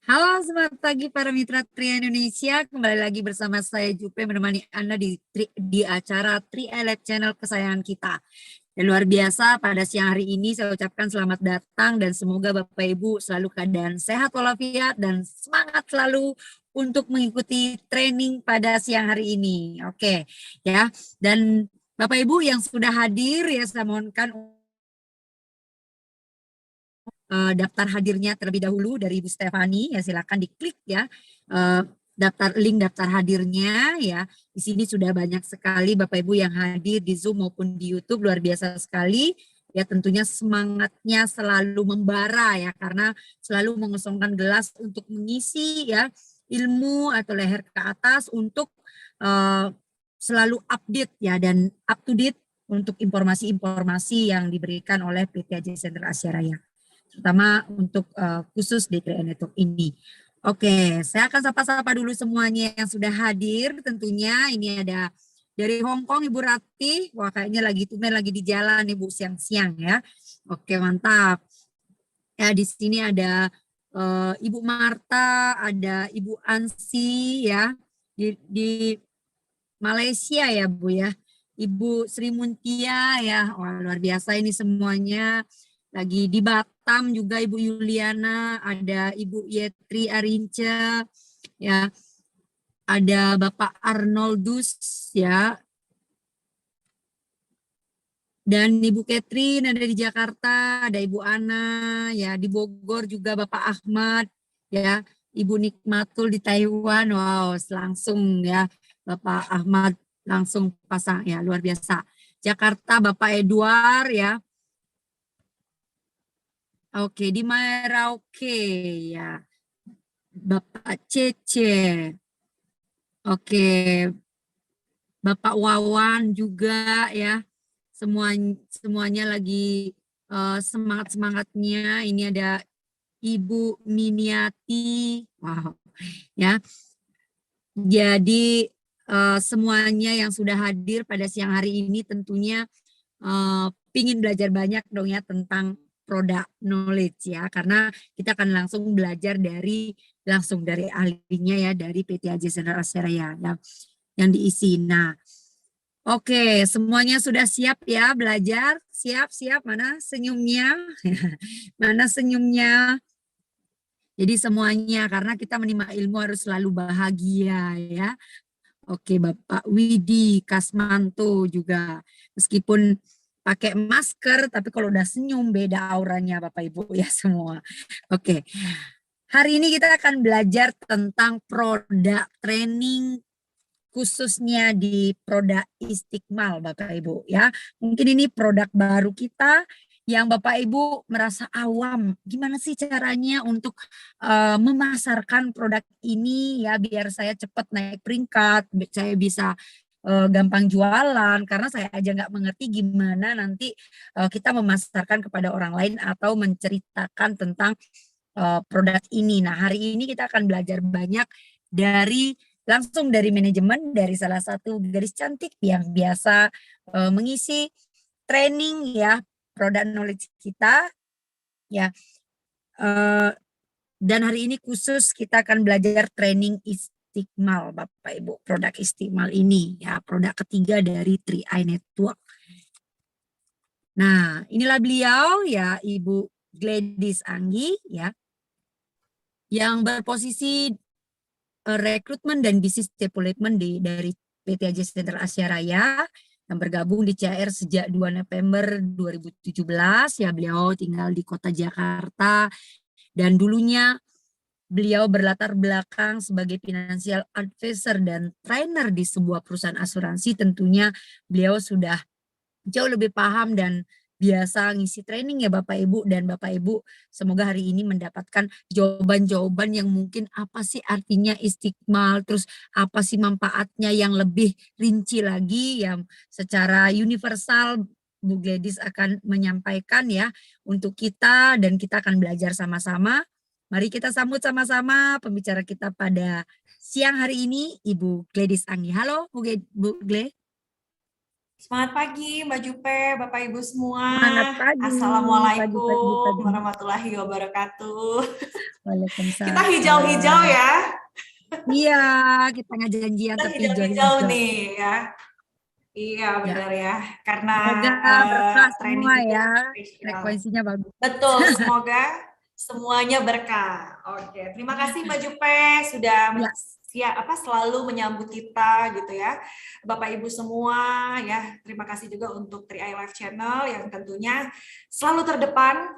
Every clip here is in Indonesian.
Halo, selamat pagi para mitra Tri Indonesia. Kembali lagi bersama saya Jupe menemani Anda di acara Tri Elite Channel kesayangan kita. Dan luar biasa pada siang hari ini saya ucapkan selamat datang dan semoga Bapak Ibu selalu keadaan sehat walafiat dan semangat selalu untuk mengikuti training pada siang hari ini. Oke, ya. Dan Bapak Ibu yang sudah hadir ya saya mohonkan daftar hadirnya terlebih dahulu dari Ibu Stefani, ya silakan diklik ya link daftar hadirnya ya. Di sini sudah banyak sekali Bapak Ibu yang hadir di Zoom maupun di YouTube, luar biasa sekali. Ya tentunya semangatnya selalu membara ya karena selalu mengosongkan gelas untuk mengisi ya ilmu atau leher ke atas untuk selalu update ya dan up to date untuk informasi-informasi yang diberikan oleh PT AJ Center Asia Raya, terutama untuk khusus di Tri Network ini. Oke, saya akan sapa-sapa dulu semuanya yang sudah hadir. Tentunya ini ada dari Hong Kong Ibu Ratih. Wah kayaknya lagi di jalan Ibu siang-siang ya. Oke mantap. Ya di sini ada Ibu Marta, ada Ibu Ansi ya di Malaysia ya Bu ya. Ibu Sri Muntia ya, wah luar biasa ini semuanya. Lagi di Batam juga Ibu Yuliana, ada Ibu Yetri Arince, ya, ada Bapak Arnoldus ya, dan Ibu Catherine ada di Jakarta, ada Ibu Ana ya, di Bogor juga Bapak Ahmad ya, Ibu Nikmatul di Taiwan, wow langsung ya Bapak Ahmad langsung pasang ya luar biasa. Jakarta Bapak Edward ya. Oke, di Merauke ya. Bapak Cece. Oke, Bapak Wawan juga ya. Semuanya lagi semangat-semangatnya. Ini ada Ibu Miniati. Wow, ya. Jadi semuanya yang sudah hadir pada siang hari ini tentunya pingin belajar banyak dong ya tentang product knowledge ya, karena kita akan langsung belajar langsung dari ahlinya ya, dari PT AJ Center Asia Raya yang diisi. Nah, oke, semuanya sudah siap ya belajar? Siap, mana senyumnya? Mana senyumnya? Jadi semuanya, karena kita menimba ilmu harus selalu bahagia ya. Oke, Bapak Widi Kasmanto juga. Meskipun pakai masker, tapi kalau udah senyum beda auranya Bapak Ibu ya semua. Oke, hari ini kita akan belajar tentang produk training khususnya di produk Istiqmal Bapak Ibu ya. Mungkin ini produk baru kita yang Bapak Ibu merasa awam. Gimana sih caranya untuk memasarkan produk ini ya biar saya cepat naik peringkat, saya bisa gampang jualan karena saya aja nggak mengerti gimana nanti kita memasarkan kepada orang lain atau menceritakan tentang produk ini. Nah, hari ini kita akan belajar banyak langsung dari manajemen, dari salah satu garis cantik yang biasa mengisi training ya product knowledge kita ya. Dan hari ini khusus kita akan belajar training Istiqmal Bapak Ibu, produk Istiqmal ini ya, produk ketiga dari 3i Network. Nah, inilah beliau ya, Ibu Gladys Anggi ya, yang berposisi rekrutmen dan bisnis development dari PT AJ Center Asia Raya yang bergabung di CR sejak 2 November 2017 ya. Beliau tinggal di kota Jakarta dan dulunya beliau berlatar belakang sebagai financial advisor dan trainer di sebuah perusahaan asuransi. Tentunya beliau sudah jauh lebih paham dan biasa ngisi training ya Bapak Ibu, dan Bapak Ibu semoga hari ini mendapatkan jawaban-jawaban yang mungkin apa sih artinya Istiqmal, terus apa sih manfaatnya yang lebih rinci lagi yang secara universal Bu Gladys akan menyampaikan ya untuk kita, dan kita akan belajar sama-sama. Mari kita sambut sama-sama pembicara kita pada siang hari ini, Ibu Gladys Anggi. Halo Bu Gladys. Semangat pagi Mbak Jupe, Bapak Ibu semua. Semangat pagi, Assalamualaikum pagi. warahmatullahi wabarakatuh. Kita hijau-hijau Waalaikumsalam. ya. Iya, kita nggak janjian Kita tapi hijau-hijau hijau-hijau. nih ya. Iya Ya, benar ya. Karena semoga berkah training semua itu ya. spesial. Frekuensinya bagus. Betul, semoga semuanya berkah. Oke, terima kasih Mbak Jupe sudah Ya, selalu menyambut kita gitu ya. Bapak Ibu semua ya, terima kasih juga untuk 3i Live Channel yang tentunya selalu terdepan,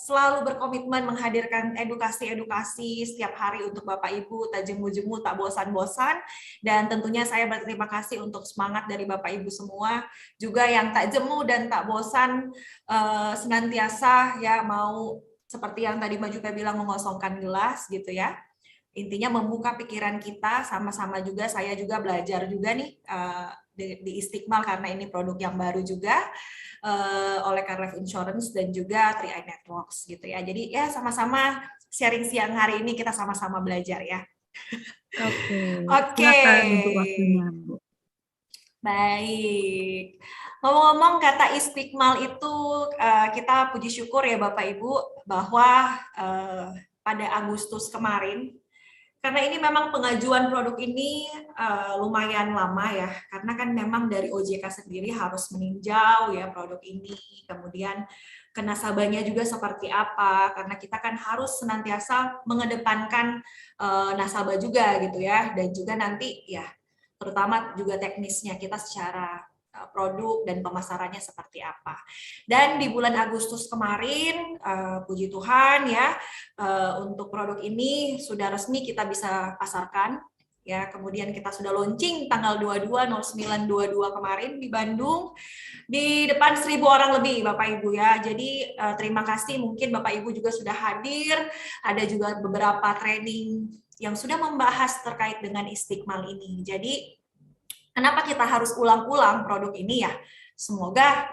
selalu berkomitmen menghadirkan edukasi-edukasi setiap hari untuk Bapak Ibu, tak jemu-jemu, tak bosan-bosan. Dan tentunya saya berterima kasih untuk semangat dari Bapak Ibu semua, juga yang tak jemu dan tak bosan senantiasa ya mau seperti yang tadi Mbak Jupe bilang mengosongkan gelas gitu ya. Intinya membuka pikiran kita, sama-sama juga saya juga belajar juga nih di Istiqmal karena ini produk yang baru juga oleh Car Life Insurance dan juga 3i Networks gitu ya. Jadi ya sama-sama sharing siang hari ini kita sama-sama belajar ya. oke. Oke. Silakan untuk waktunya, Bu. Baik. Ngomong-ngomong kata Istiqmal itu kita puji syukur ya Bapak Ibu bahwa pada Agustus kemarin, karena ini memang pengajuan produk ini lumayan lama ya, karena kan memang dari OJK sendiri harus meninjau ya produk ini, kemudian ke nasabahnya juga seperti apa, karena kita kan harus senantiasa mengedepankan nasabah juga gitu ya, dan juga nanti ya terutama juga teknisnya kita secara produk dan pemasarannya seperti apa. Dan di bulan Agustus kemarin, puji Tuhan ya, untuk produk ini sudah resmi kita bisa pasarkan. Ya, kemudian kita sudah launching tanggal 22/09/22 kemarin di Bandung di depan 1.000 orang lebih Bapak Ibu ya. Jadi terima kasih, mungkin Bapak Ibu juga sudah hadir, ada juga beberapa training yang sudah membahas terkait dengan Istiqmal ini. Jadi kenapa kita harus ulang-ulang produk ini ya? Semoga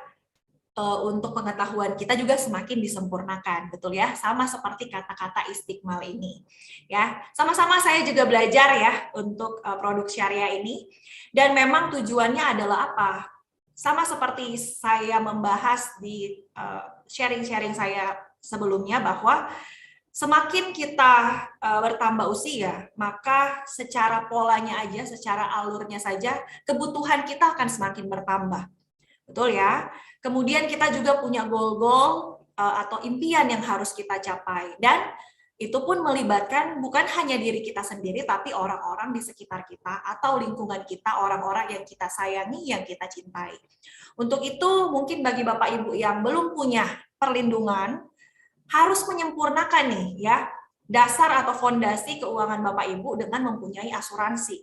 untuk pengetahuan kita juga semakin disempurnakan, betul ya? Sama seperti kata-kata Istiqmal ini. Ya, sama-sama saya juga belajar ya untuk produk syariah ini. Dan memang tujuannya adalah apa? Sama seperti saya membahas di sharing-sharing saya sebelumnya bahwa semakin kita bertambah usia, maka secara polanya aja, secara alurnya saja, kebutuhan kita akan semakin bertambah. Betul ya? Kemudian kita juga punya goal-goal atau impian yang harus kita capai. Dan itu pun melibatkan bukan hanya diri kita sendiri, tapi orang-orang di sekitar kita atau lingkungan kita, orang-orang yang kita sayangi, yang kita cintai. Untuk itu, mungkin bagi Bapak Ibu yang belum punya perlindungan, harus menyempurnakan nih ya dasar atau fondasi keuangan Bapak Ibu dengan mempunyai asuransi.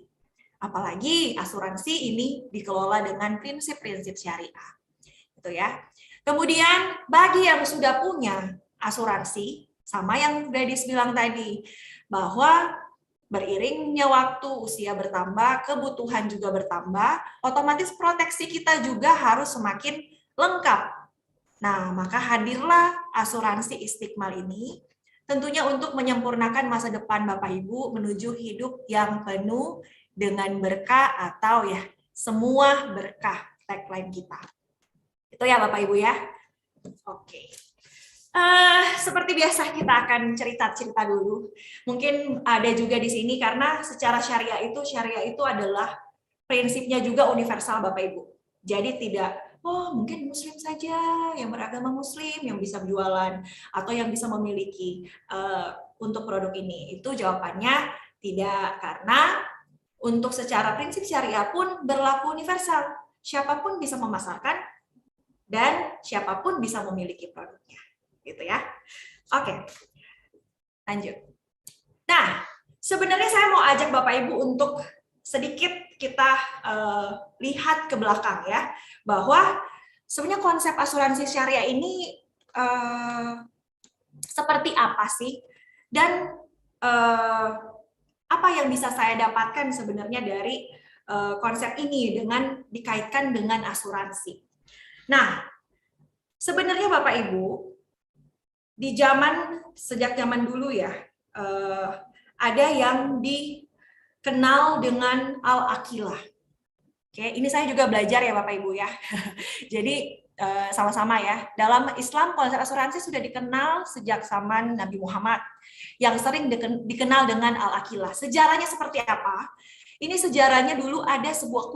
Apalagi asuransi ini dikelola dengan prinsip-prinsip syariah. Gitu ya. Kemudian bagi yang sudah punya asuransi, sama yang Gadis bilang tadi, bahwa beriringnya waktu, usia bertambah, kebutuhan juga bertambah, otomatis proteksi kita juga harus semakin lengkap. Nah, maka hadirlah asuransi Istiqmal ini tentunya untuk menyempurnakan masa depan Bapak Ibu menuju hidup yang penuh dengan berkah atau ya semua berkah tagline kita. Itu ya Bapak Ibu ya. Oke. Seperti biasa kita akan cerita-cerita dulu. Mungkin ada juga di sini karena secara syariah itu adalah prinsipnya juga universal Bapak Ibu. Jadi tidak mungkin muslim saja yang beragama muslim yang bisa berjualan atau yang bisa memiliki untuk produk ini. Itu jawabannya tidak, karena untuk secara prinsip syariah pun berlaku universal. Siapapun bisa memasarkan dan siapapun bisa memiliki produknya. Gitu ya. Oke. Lanjut. Nah, sebenarnya saya mau ajak Bapak Ibu untuk sedikit kita lihat ke belakang ya, bahwa sebenarnya konsep asuransi syariah ini seperti apa sih, dan apa yang bisa saya dapatkan sebenarnya dari konsep ini dengan dikaitkan dengan asuransi. Nah, sebenarnya Bapak Ibu, di sejak zaman dulu ya, ada yang dikenal dengan al-aqilah. Oke, ini saya juga belajar ya Bapak Ibu ya. Jadi sama-sama ya. Dalam Islam konsep asuransi sudah dikenal sejak zaman Nabi Muhammad yang sering dikenal dengan Al-Aqilah. Sejarahnya seperti apa? Ini sejarahnya dulu ada sebuah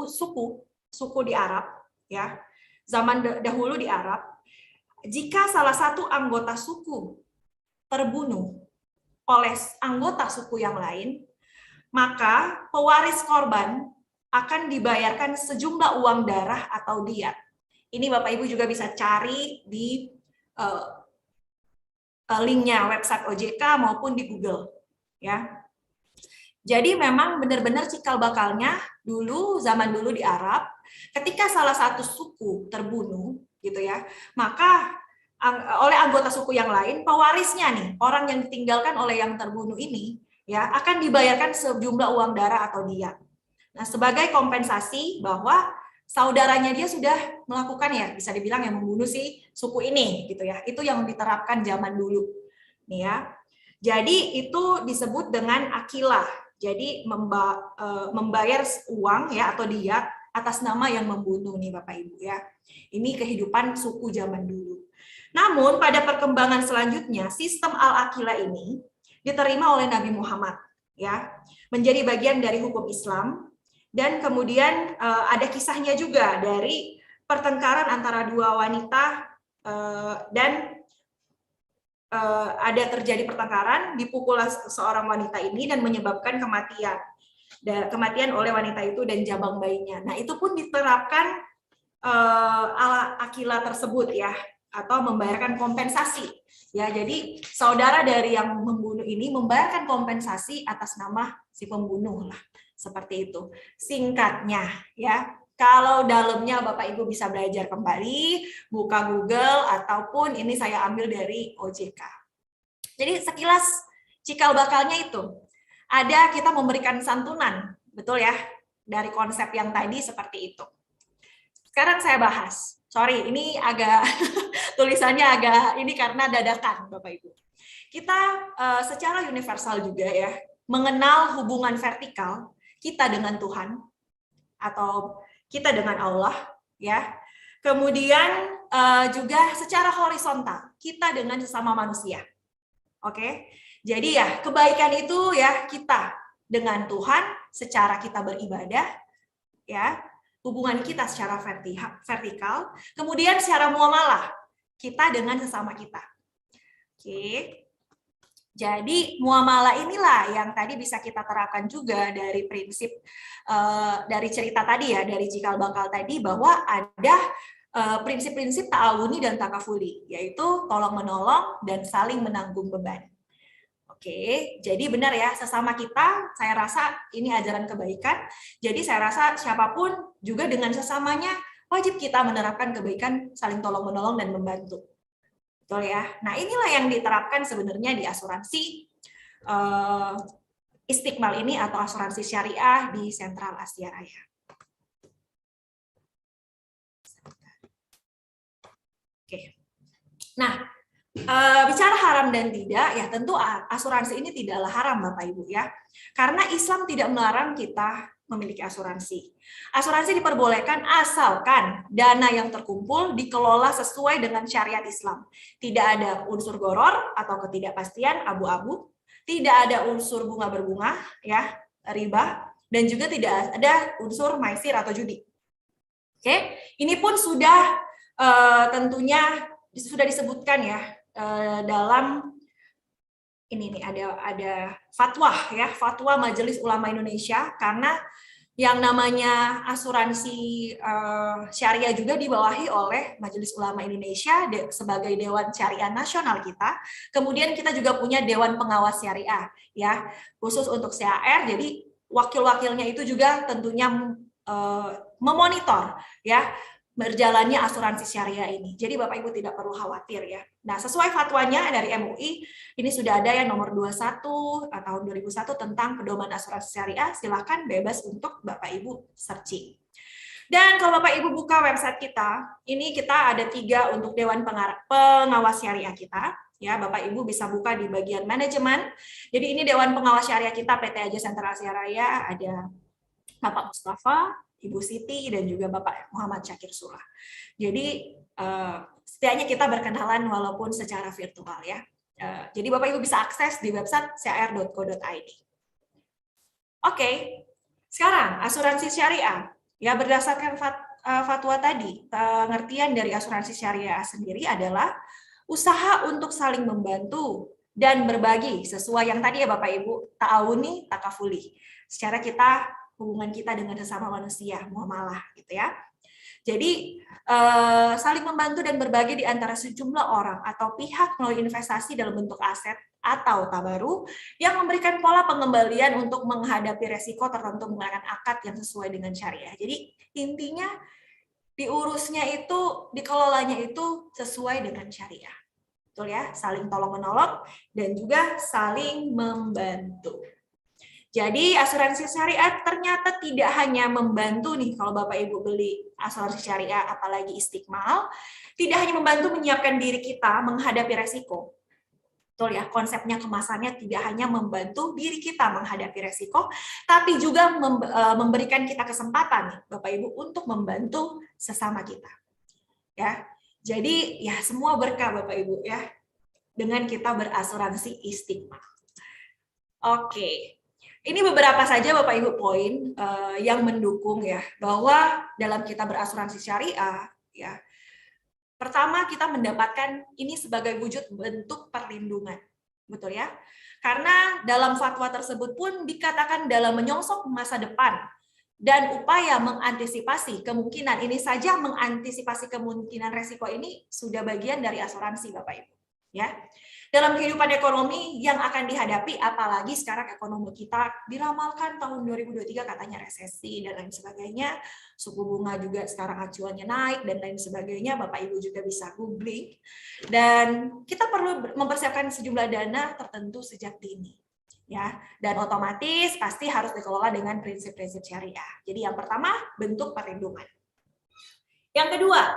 suku di Arab ya. Zaman dahulu di Arab, jika salah satu anggota suku terbunuh oleh anggota suku yang lain, maka pewaris korban akan dibayarkan sejumlah uang darah atau diat. Ini Bapak Ibu juga bisa cari di linknya website OJK maupun di Google, ya. Jadi memang benar-benar cikal bakalnya zaman dulu di Arab, ketika salah satu suku terbunuh, gitu ya, maka oleh anggota suku yang lain, pewarisnya nih, orang yang ditinggalkan oleh yang terbunuh ini, ya, akan dibayarkan sejumlah uang darah atau diat. Nah, sebagai kompensasi bahwa saudaranya dia sudah melakukan ya, bisa dibilang yang membunuh si suku ini gitu ya. Itu yang diterapkan zaman dulu. Nih ya. Jadi itu disebut dengan akilah. Jadi membayar uang ya atau diat atas nama yang membunuh nih Bapak Ibu ya. Ini kehidupan suku zaman dulu. Namun pada perkembangan selanjutnya sistem al-akilah ini diterima oleh Nabi Muhammad ya, menjadi bagian dari hukum Islam. Dan kemudian ada kisahnya juga dari pertengkaran antara dua wanita dan ada terjadi pertengkaran, dipukul seorang wanita ini dan menyebabkan kematian oleh wanita itu dan jabang bayinya. Nah itu pun diterapkan ala akilah tersebut ya, atau membayarkan kompensasi. Ya, jadi saudara dari yang membunuh ini membayarkan kompensasi atas nama si pembunuh lah. Seperti itu singkatnya ya. Kalau dalamnya Bapak Ibu bisa belajar kembali, buka Google ataupun ini saya ambil dari OJK. Jadi sekilas cikal bakalnya itu ada kita memberikan santunan, betul ya, dari konsep yang tadi seperti itu. Sekarang saya bahas. Sorry, ini agak tulisannya agak ini karena dadakan Bapak Ibu. Kita secara universal juga ya mengenal hubungan vertikal kita dengan Tuhan atau kita dengan Allah ya. Kemudian juga secara horizontal kita dengan sesama manusia. Oke. Jadi ya kebaikan itu ya kita dengan Tuhan secara kita beribadah ya, hubungan kita secara vertikal, kemudian secara muamalah kita dengan sesama kita. Oke. Jadi muamalah inilah yang tadi bisa kita terapkan juga dari prinsip dari cerita tadi ya, dari cikal bakal tadi bahwa ada prinsip-prinsip ta'awuni dan takafuli, yaitu tolong menolong dan saling menanggung beban. Oke, jadi benar ya, sesama kita, saya rasa ini ajaran kebaikan. Jadi saya rasa siapapun juga dengan sesamanya wajib kita menerapkan kebaikan, saling tolong menolong dan membantu. Betul ya. Nah inilah yang diterapkan sebenarnya di asuransi Istiqmal ini atau asuransi syariah di Sentral Asia Raya. Oke. Nah, bicara haram dan tidak, ya tentu asuransi ini tidaklah haram Bapak Ibu ya. Karena Islam tidak melarang kita memiliki asuransi. Asuransi diperbolehkan asalkan dana yang terkumpul dikelola sesuai dengan syariat Islam. Tidak ada unsur goror atau ketidakpastian abu-abu, tidak ada unsur bunga berbunga ya, riba, dan juga tidak ada unsur maisir atau judi. Oke, ini pun sudah tentunya sudah disebutkan ya dalam ini nih ada fatwa ya, fatwa Majelis Ulama Indonesia, karena yang namanya asuransi syariah juga dibawahi oleh Majelis Ulama Indonesia sebagai Dewan Syariah Nasional kita. Kemudian kita juga punya Dewan Pengawas Syariah ya, khusus untuk CAR. Jadi wakil-wakilnya itu juga tentunya memonitor ya berjalannya asuransi syariah ini. Jadi Bapak Ibu tidak perlu khawatir ya. Nah, sesuai fatwanya dari MUI, ini sudah ada yang nomor 21 tahun 2001 tentang pedoman asuransi syariah. Silakan bebas untuk Bapak Ibu searching. Dan kalau Bapak Ibu buka website kita, ini kita ada 3 untuk Dewan Pengawas Syariah kita. Ya, Bapak Ibu bisa buka di bagian manajemen. Jadi ini Dewan Pengawas Syariah kita PT AJ Sentral Asia Raya, ada Bapak Mustafa, Ibu Siti dan juga Bapak Muhammad Syakir Sulah. Jadi setidaknya kita berkenalan walaupun secara virtual ya. Jadi Bapak Ibu bisa akses di website car.co.id. Oke, sekarang asuransi syariah. Ya, berdasarkan fatwa tadi, pengertian dari asuransi syariah sendiri adalah usaha untuk saling membantu dan berbagi sesuai yang tadi ya Bapak Ibu, ta'awuni, takafuli. Secara hubungan kita dengan sesama manusia, muamalah gitu ya. Jadi saling membantu dan berbagi di antara sejumlah orang atau pihak melalui investasi dalam bentuk aset atau tabaru yang memberikan pola pengembalian untuk menghadapi resiko tertentu menggunakan akad yang sesuai dengan syariah. Jadi intinya diurusnya itu, dikelolanya itu sesuai dengan syariah. Betul ya, saling tolong-menolong dan juga saling membantu. Jadi asuransi syariah ternyata tidak hanya membantu nih kalau Bapak Ibu beli asuransi syariah apalagi Istiqmal, tidak hanya membantu menyiapkan diri kita menghadapi resiko. Betul ya, konsepnya kemasannya tidak hanya membantu diri kita menghadapi resiko, tapi juga memberikan kita kesempatan nih Bapak Ibu untuk membantu sesama kita. Ya. Jadi ya semua berkah Bapak Ibu ya dengan kita berasuransi Istiqmal. Oke. Ini beberapa saja Bapak Ibu poin yang mendukung ya bahwa dalam kita berasuransi syariah ya. Pertama kita mendapatkan ini sebagai wujud bentuk perlindungan. Betul ya? Karena dalam fatwa tersebut pun dikatakan dalam menyongsong masa depan dan upaya mengantisipasi kemungkinan ini saja mengantisipasi kemungkinan resiko ini sudah bagian dari asuransi Bapak Ibu ya. Dalam kehidupan ekonomi yang akan dihadapi, apalagi sekarang ekonomi kita diramalkan tahun 2023 katanya resesi dan lain sebagainya, suku bunga juga sekarang acuannya naik dan lain sebagainya, Bapak Ibu juga bisa googling, dan kita perlu mempersiapkan sejumlah dana tertentu sejak dini. Ya, dan otomatis pasti harus dikelola dengan prinsip-prinsip syariah. Jadi yang pertama, bentuk perlindungan. Yang kedua,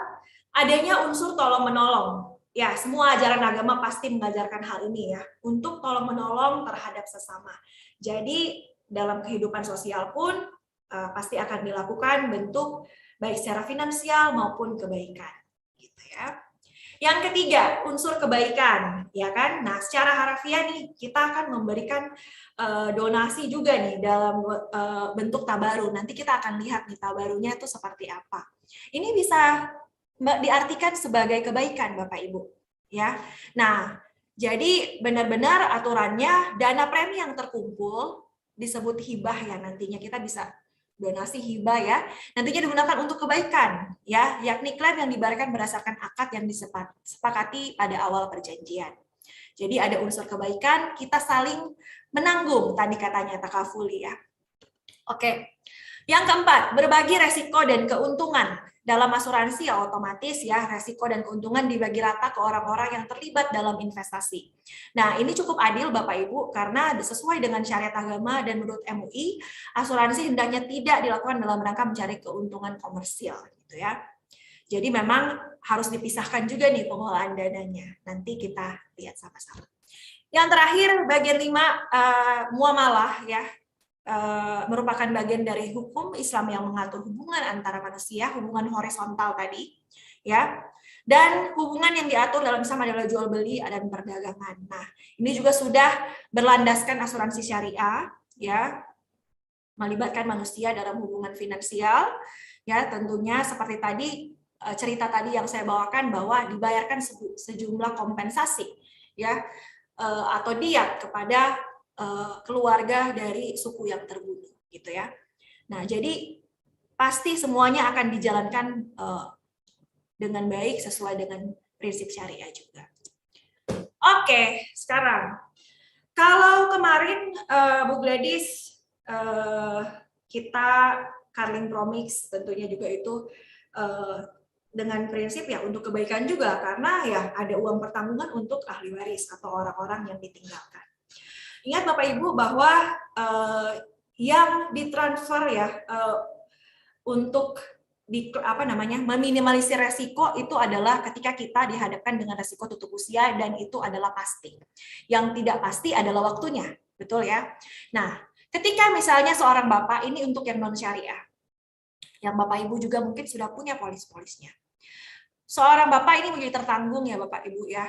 adanya unsur tolong-menolong. Ya, semua ajaran agama pasti mengajarkan hal ini ya, untuk tolong-menolong terhadap sesama. Jadi, dalam kehidupan sosial pun pasti akan dilakukan bentuk baik secara finansial maupun kebaikan. Gitu ya. Yang ketiga, unsur kebaikan, ya kan? Nah, secara harafiah nih, kita akan memberikan donasi juga nih dalam bentuk tabaru. Nanti kita akan lihat nih tabarunya itu seperti apa. Ini bisa diartikan sebagai kebaikan Bapak Ibu ya. Nah, jadi benar-benar aturannya dana premi yang terkumpul disebut hibah ya, nantinya kita bisa donasi hibah ya, nantinya digunakan untuk kebaikan ya, yakni klaim yang dibayarkan berdasarkan akad yang disepakati pada awal perjanjian. Jadi ada unsur kebaikan, kita saling menanggung tadi katanya takafuli ya. Oke. Yang keempat, berbagi resiko dan keuntungan. Dalam asuransi ya otomatis ya resiko dan keuntungan dibagi rata ke orang-orang yang terlibat dalam investasi. Nah, ini cukup adil Bapak Ibu karena sesuai dengan syariat agama dan menurut MUI, asuransi hendaknya tidak dilakukan dalam rangka mencari keuntungan komersial gitu ya. Jadi memang harus dipisahkan juga nih pengelolaan dananya. Nanti kita lihat sama-sama. Yang terakhir bagian 5 muamalah ya. Merupakan bagian dari hukum Islam yang mengatur hubungan antara manusia, hubungan horizontal tadi, ya, dan hubungan yang diatur dalam Islam adalah jual beli dan perdagangan. Nah, ini juga sudah berlandaskan asuransi syariah, ya, melibatkan manusia dalam hubungan finansial, ya, tentunya seperti tadi cerita tadi yang saya bawakan bahwa dibayarkan sejumlah kompensasi, ya, atau diat kepada keluarga dari suku yang terbunuh gitu ya. Nah, jadi pasti semuanya akan dijalankan dengan baik sesuai dengan prinsip syariah juga. Oke, sekarang kalau kemarin Bu Gladys kita Carling Promix tentunya juga itu dengan prinsip ya untuk kebaikan juga karena ya ada uang pertanggungan untuk ahli waris atau orang-orang yang ditinggalkan. Ingat Bapak Ibu bahwa yang ditransfer ya untuk meminimalisir resiko itu adalah ketika kita dihadapkan dengan resiko tutup usia dan itu adalah pasti. Yang tidak pasti adalah waktunya, betul ya. Nah, ketika misalnya seorang bapak ini untuk yang non syariah, yang Bapak Ibu juga mungkin sudah punya polis-polisnya. Seorang Bapak ini menjadi tertanggung ya Bapak Ibu ya,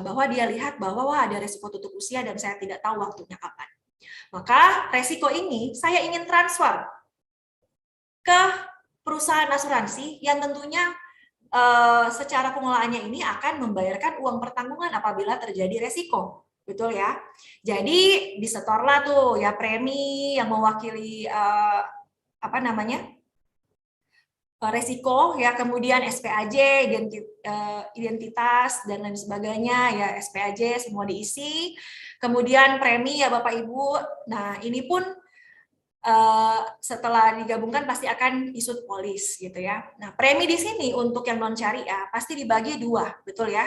bahwa dia lihat bahwa wah ada resiko tutup usia dan saya tidak tahu waktunya kapan. Maka resiko ini saya ingin transfer ke perusahaan asuransi yang tentunya secara pengelolaannya ini akan membayarkan uang pertanggungan apabila terjadi resiko, betul ya? Jadi disetorlah tuh ya premi yang mewakili apa namanya resiko ya, kemudian SPAJ, identitas dan lain sebagainya ya, SPAJ semua diisi, kemudian premi ya Bapak Ibu. Nah ini pun setelah digabungkan pasti akan isut polis gitu ya. Nah, premi di sini untuk yang non syariah pasti dibagi dua, betul ya?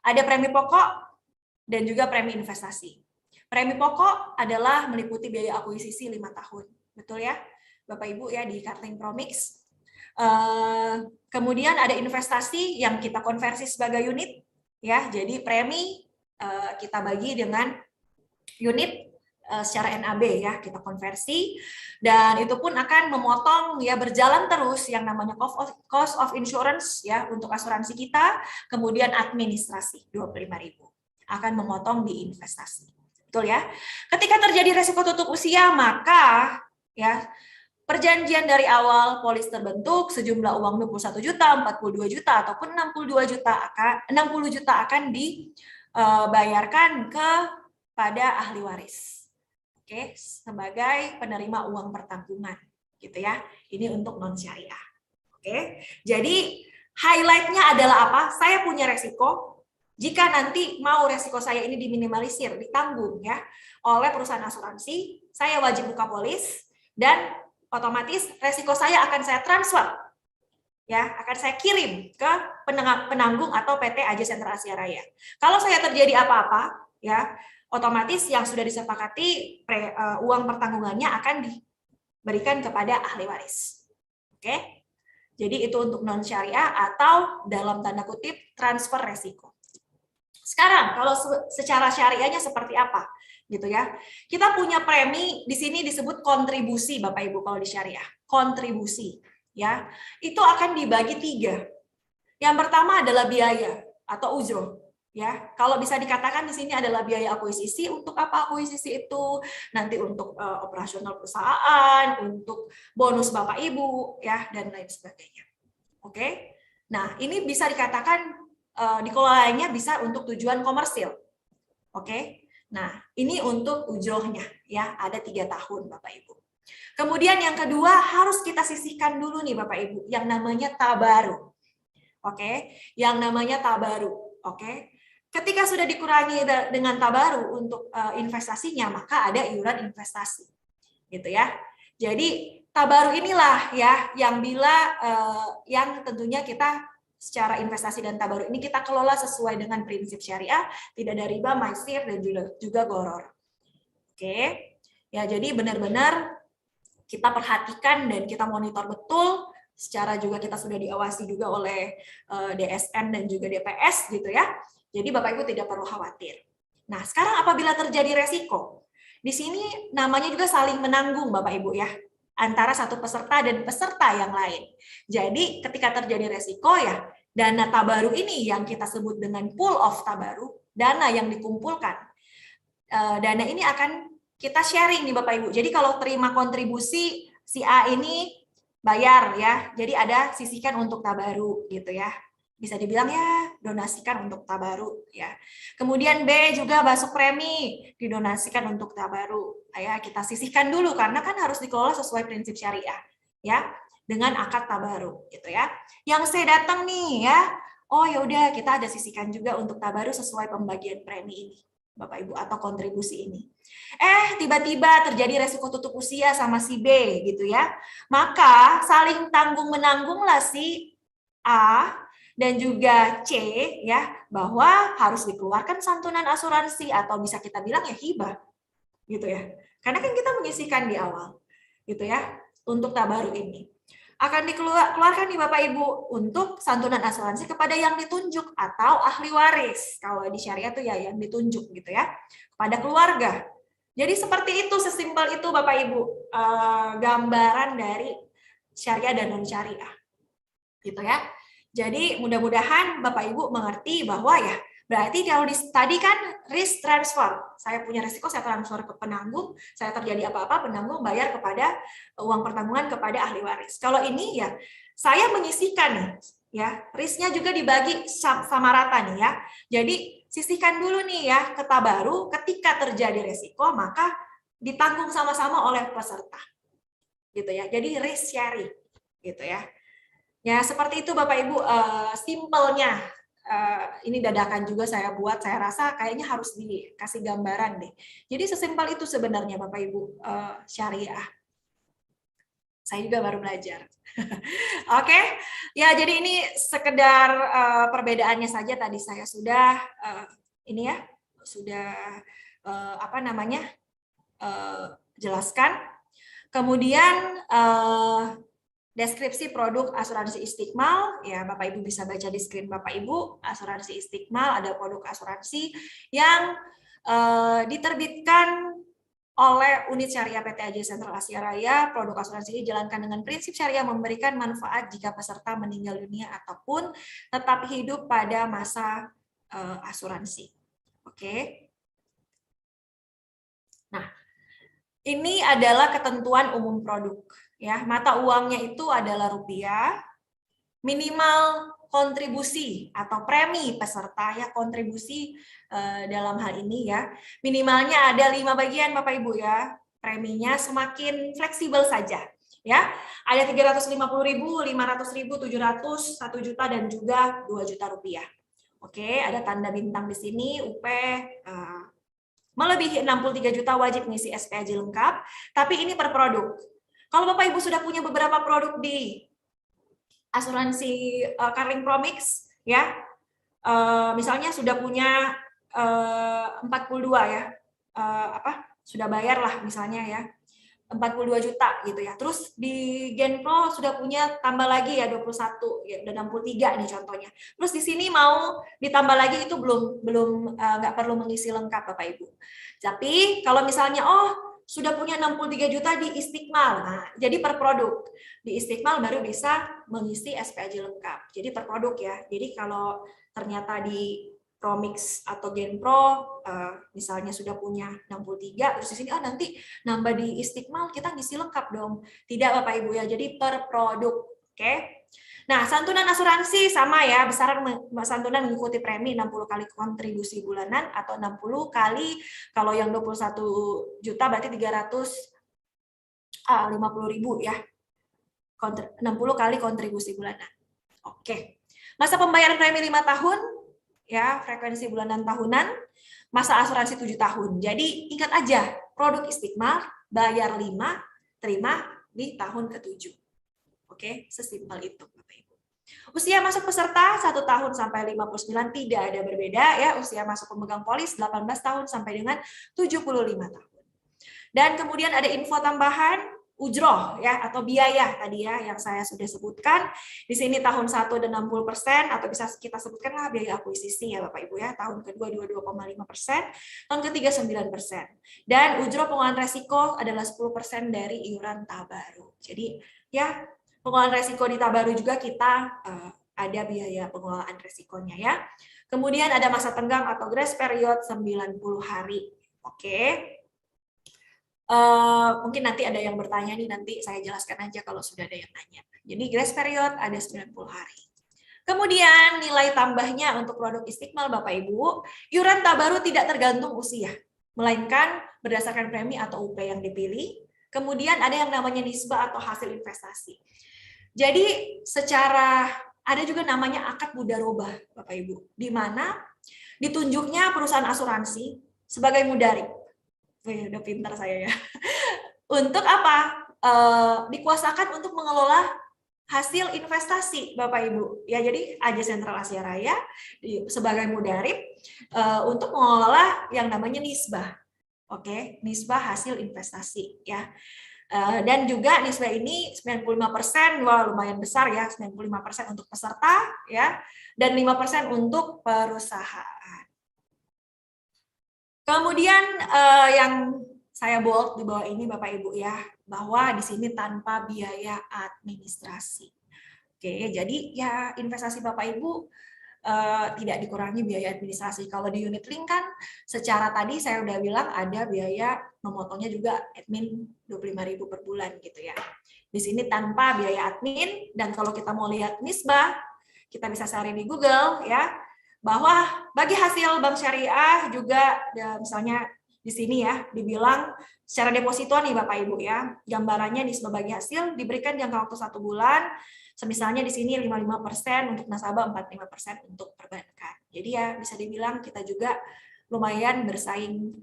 Ada premi pokok dan juga premi investasi. Premi pokok adalah meliputi biaya akuisisi 5 tahun, betul ya? Bapak Ibu ya di Karting Promix. Kemudian ada investasi yang kita konversi sebagai unit ya. Jadi premi kita bagi dengan unit secara NAB ya, kita konversi dan itu pun akan memotong ya berjalan terus yang namanya cost of insurance ya untuk asuransi kita, kemudian administrasi 25.000 akan memotong di investasi. Betul ya? Ketika terjadi resiko tutup usia maka ya perjanjian dari awal polis terbentuk sejumlah uang 21 juta, 42 juta ataupun 60 juta akan dibayarkan kepada ahli waris. Oke, sebagai penerima uang pertanggungan, gitu ya. Ini untuk non syariah. Oke, jadi highlight-nya adalah apa? Saya punya resiko. Jika nanti mau resiko saya ini diminimalisir, ditanggung ya oleh perusahaan asuransi, saya wajib buka polis dan otomatis resiko saya akan saya transfer, ya, akan saya kirim ke penanggung atau PT AJ Sentra Asia Raya. Kalau saya terjadi apa-apa, ya. Otomatis yang sudah disepakati uang pertanggungannya akan diberikan kepada ahli waris. Oke? Jadi itu untuk non syariah atau dalam tanda kutip transfer resiko. Sekarang kalau secara syariahnya seperti apa? Gitu ya. Kita punya premi di sini disebut kontribusi Bapak Ibu kalau di syariah. Kontribusi ya. Itu akan dibagi 3. Yang pertama adalah biaya atau ujroh. Ya, kalau bisa dikatakan di sini adalah biaya akuisisi. Untuk apa akuisisi itu? Nanti untuk operasional perusahaan, untuk bonus Bapak Ibu, ya, dan lain sebagainya. Oke. Nah, ini bisa dikatakan dikelolanya bisa untuk tujuan komersil. Oke. Nah, ini untuk ujrohnya, ya, ada 3 tahun Bapak Ibu. Kemudian yang kedua harus kita sisihkan dulu nih Bapak Ibu, yang namanya tabaru. Oke, yang namanya tabaru. Oke. Ketika sudah dikurangi dengan tabaru untuk investasinya, maka ada iuran investasi, gitu ya. Jadi tabaru inilah ya yang yang tentunya kita secara investasi dan tabaru ini kita kelola sesuai dengan prinsip syariah, tidak ada riba, maisir dan juga gharar. Oke, ya jadi benar-benar kita perhatikan dan kita monitor betul. Secara juga kita sudah diawasi juga oleh DSN dan juga DPS, gitu ya. Jadi Bapak Ibu tidak perlu khawatir. Nah, sekarang apabila terjadi resiko, di sini namanya juga saling menanggung Bapak Ibu ya, antara satu peserta dan peserta yang lain. Jadi ketika terjadi resiko ya, dana tabaru ini yang kita sebut dengan pool of tabaru, dana yang dikumpulkan, dana ini akan kita sharing nih Bapak Ibu. Jadi kalau terima kontribusi si A ini bayar ya, jadi ada sisihkan untuk tabaru gitu ya. Bisa dibilang ya donasikan untuk tabaru ya. Kemudian B juga masuk premi didonasikan untuk tabaru. Ya, kita sisihkan dulu karena kan harus dikelola sesuai prinsip syariah ya dengan akad tabaru gitu ya. Yang saya datang nih ya, oh ya udah kita ada sisihkan juga untuk tabaru sesuai pembagian premi ini Bapak Ibu atau kontribusi ini. Tiba-tiba terjadi resiko tutup usia sama si B gitu ya. Maka saling tanggung menanggunglah si A dan juga C ya, bahwa harus dikeluarkan santunan asuransi atau bisa kita bilang ya hibah gitu ya, karena kan kita menyisihkan di awal gitu ya untuk tabaru ini akan dikeluarkan nih Bapak Ibu untuk santunan asuransi kepada yang ditunjuk atau ahli waris. Kalau di syariah tuh ya yang ditunjuk gitu ya, kepada keluarga. Jadi seperti itu, sesimpel itu Bapak Ibu gambaran dari syariah dan non syariah. Gitu ya. Jadi mudah-mudahan Bapak Ibu mengerti bahwa ya berarti kalau tadi kan risk transfer, saya punya risiko, saya transfer ke penanggung, saya terjadi apa-apa, penanggung bayar kepada uang pertanggungan kepada ahli waris. Kalau ini ya saya menyisihkan nih, ya risknya juga dibagi sama rata nih ya. Jadi sisihkan dulu nih ya ke Tabaru, ketika terjadi risiko maka ditanggung sama-sama oleh peserta, gitu ya. Jadi risk sharing, gitu ya. Ya seperti itu Bapak Ibu, simpelnya. Ini dadakan juga saya buat, saya rasa kayaknya harus dikasih gambaran deh. Jadi sesimpel itu sebenarnya Bapak Ibu, syariah. Saya juga baru belajar. Oke, ya jadi ini sekedar perbedaannya saja tadi saya sudah ini ya sudah jelaskan. Kemudian deskripsi produk asuransi Istiqmal, ya Bapak Ibu bisa baca di screen Bapak Ibu. Asuransi Istiqmal ada produk asuransi yang diterbitkan oleh Unit Syariah PT AJ Sentral Asia Raya. Produk asuransi ini dijalankan dengan prinsip syariah memberikan manfaat jika peserta meninggal dunia ataupun tetap hidup pada masa asuransi. Oke. Nah, ini adalah ketentuan umum produk. Ya, mata uangnya itu adalah rupiah, minimal kontribusi atau premi peserta ya, kontribusi dalam hal ini ya, minimalnya ada 5 bagian Bapak Ibu ya, preminya semakin fleksibel saja ya, ada 350.000, 500.000, 700, 1 juta dan juga 2 juta rupiah. Oke, ada tanda bintang di sini, UP melebihi 63 juta wajib mengisi SPAJ lengkap, tapi ini per produk. Kalau Bapak Ibu sudah punya beberapa produk di asuransi Carling Promix ya, misalnya sudah punya 42 ya, sudah bayar lah misalnya ya 42 juta gitu ya. Terus di Genpro sudah punya tambah lagi ya 21 ya, udah 63 nih contohnya. Terus di sini mau ditambah lagi itu belum nggak perlu mengisi lengkap Bapak Ibu. Tapi kalau misalnya sudah punya 63 juta di Istiqmal. Nah, jadi per produk. Di Istiqmal baru bisa mengisi SPAJ lengkap. Jadi per produk ya. Jadi kalau ternyata di Promix atau Genpro misalnya sudah punya 63, terus di sini nanti nambah di Istiqmal kita ngisi lengkap dong. Tidak Bapak Ibu ya. Jadi per produk. Oke. Nah, santunan asuransi sama ya, besaran santunan mengikuti premi 60 kali kontribusi bulanan atau 60 kali kalau yang 21 juta berarti 350.000 ya. 60 kali kontribusi bulanan. Oke. Masa pembayaran premi 5 tahun ya, frekuensi bulanan tahunan, masa asuransi 7 tahun. Jadi ingat aja, produk Istiqmal bayar 5, terima di tahun ke-7. Oke, sesimpel itu Bapak Ibu. Usia masuk peserta 1 tahun sampai 59 tidak ada berbeda ya. Usia masuk pemegang polis 18 tahun sampai dengan 75 tahun. Dan kemudian ada info tambahan ujroh ya atau biaya tadi ya yang saya sudah sebutkan. Di sini tahun 1 dan 60% atau bisa kita sebutkanlah biaya akuisisi ya Bapak Ibu ya. Tahun kedua 22,5%, tahun ketiga 9%. Dan ujroh pengelolaan resiko adalah 10% dari iuran Tabaru. Jadi ya pengelolaan resiko di Tabaru juga kita ada biaya pengelolaan resikonya ya. Kemudian ada masa tenggang atau grace period 90 hari. Oke. Mungkin nanti ada yang bertanya nih, nanti saya jelaskan aja kalau sudah ada yang nanya. Jadi grace period ada 90 hari. Kemudian nilai tambahnya untuk produk Istiqmal Bapak Ibu, iuran Tabaru tidak tergantung usia, melainkan berdasarkan premi atau UP yang dipilih. Kemudian ada yang namanya nisbah atau hasil investasi. Jadi secara ada juga namanya akad mudarobah Bapak Ibu, di mana ditunjuknya perusahaan asuransi sebagai mudarib. Wih, udah pintar saya ya. Untuk apa? Dikuasakan untuk mengelola hasil investasi Bapak Ibu. Ya, jadi AJ Sentral Asia Raya sebagai mudarib untuk mengelola yang namanya nisbah. Oke, nisbah hasil investasi ya. Dan juga nisbah ini 95%, wah lumayan besar ya, 95% untuk peserta ya, dan 5% untuk perusahaan. Kemudian yang saya bold di bawah ini Bapak Ibu ya, bahwa di sini tanpa biaya administrasi. Oke, jadi ya investasi Bapak Ibu tidak dikurangi biaya administrasi. Kalau di unit link kan secara tadi saya udah bilang ada biaya memotongnya juga admin 25.000 per bulan gitu ya. Di sini tanpa biaya admin, dan kalau kita mau lihat nisbah, kita bisa cari di Google ya, bahwa bagi hasil bank syariah juga ya, misalnya di sini ya dibilang secara deposito nih Bapak Ibu ya, gambarannya nisbah bagi hasil diberikan jangka waktu 1 bulan. Misalnya di sini 55% untuk nasabah, 45% untuk perbankan. Jadi ya bisa dibilang kita juga lumayan bersaing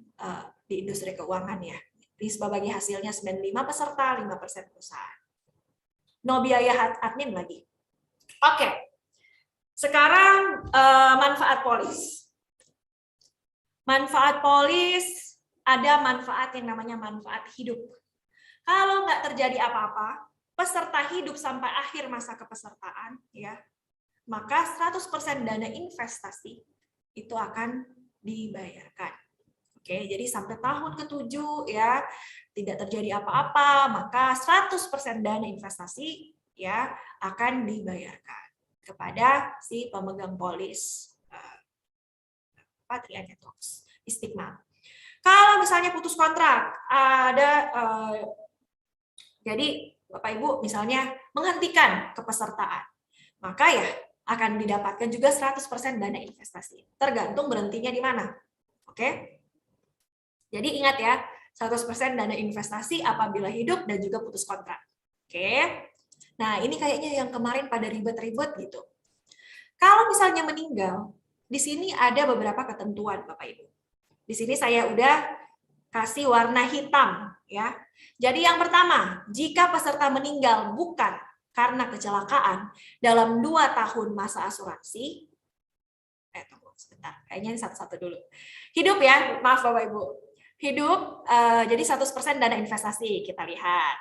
di industri keuangan ya. Nisbah bagi hasilnya 95 peserta, 5% perusahaan. No biaya admin lagi. Oke. Sekarang manfaat polis. Manfaat polis, ada manfaat yang namanya manfaat hidup. Kalau nggak terjadi apa-apa, peserta hidup sampai akhir masa kepesertaan, ya, maka 100% dana investasi itu akan dibayarkan. Oke, jadi sampai tahun ke-7 ya tidak terjadi apa-apa, maka 100% dana investasi ya akan dibayarkan kepada si pemegang polis Patria Networks Istiqmal. Kalau misalnya putus kontrak, ada jadi Bapak Ibu misalnya menghentikan kepesertaan, maka ya akan didapatkan juga 100% dana investasi. Tergantung berhentinya di mana. Oke? Jadi ingat ya, 100% dana investasi apabila hidup dan juga putus kontrak. Oke? Nah, ini kayaknya yang kemarin pada ribet-ribet gitu. Kalau misalnya meninggal, di sini ada beberapa ketentuan Bapak Ibu. Di sini saya udah kasih warna hitam ya. Jadi yang pertama, jika peserta meninggal bukan karena kecelakaan dalam 2 tahun masa asuransi, tunggu sebentar, kayaknya ini satu-satu dulu. Hidup ya, maaf Bapak Ibu. Hidup, jadi 100% dana investasi kita lihat.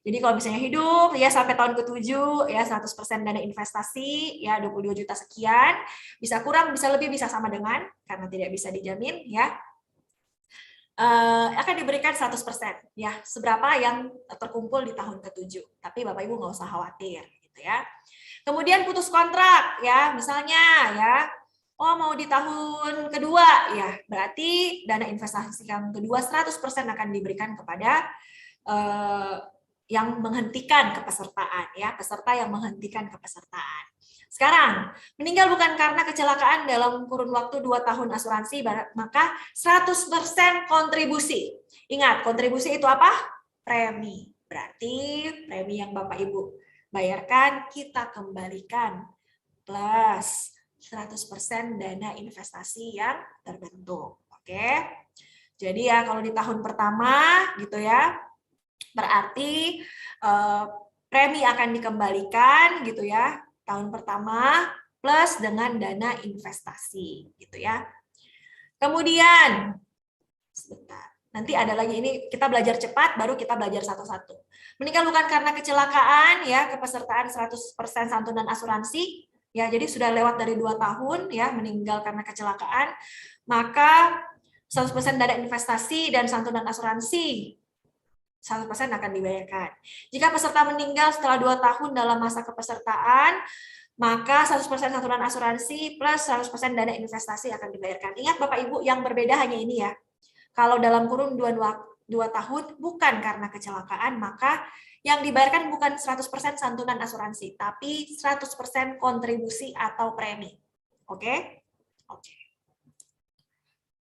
Jadi kalau misalnya hidup ya sampai tahun ke-7 ya 100% dana investasi ya 22 juta sekian, bisa kurang, bisa lebih, bisa sama dengan karena tidak bisa dijamin ya. Akan diberikan 100% ya, seberapa yang terkumpul di tahun ke-7. Tapi Bapak Ibu nggak usah khawatir gitu ya. Kemudian putus kontrak ya, misalnya ya, oh mau di tahun kedua ya, berarti dana investasi yang kedua 100% akan diberikan kepada yang menghentikan kepesertaan ya, peserta yang menghentikan kepesertaan. Sekarang, meninggal bukan karena kecelakaan dalam kurun waktu 2 tahun asuransi, maka 100% kontribusi. Ingat, kontribusi itu apa? Premi. Berarti premi yang Bapak Ibu bayarkan, kita kembalikan. Plus 100% dana investasi yang terbentuk. Oke? Jadi ya, kalau di tahun pertama, gitu ya, berarti premi akan dikembalikan, gitu ya, tahun pertama plus dengan dana investasi gitu ya. Kemudian sebentar. Nanti ada lagi, ini kita belajar cepat baru kita belajar satu-satu. Meninggal bukan karena kecelakaan ya, kepesertaan 100% santunan asuransi ya. Jadi sudah lewat dari 2 tahun ya, meninggal karena kecelakaan, maka 100% dana investasi dan santunan asuransi 100% akan dibayarkan. Jika peserta meninggal setelah 2 tahun dalam masa kepesertaan, maka 100% santunan asuransi plus 100% dana investasi akan dibayarkan. Ingat Bapak Ibu, yang berbeda hanya ini ya. Kalau dalam kurun 2 tahun bukan karena kecelakaan, maka yang dibayarkan bukan 100% santunan asuransi, tapi 100% kontribusi atau premi. Oke?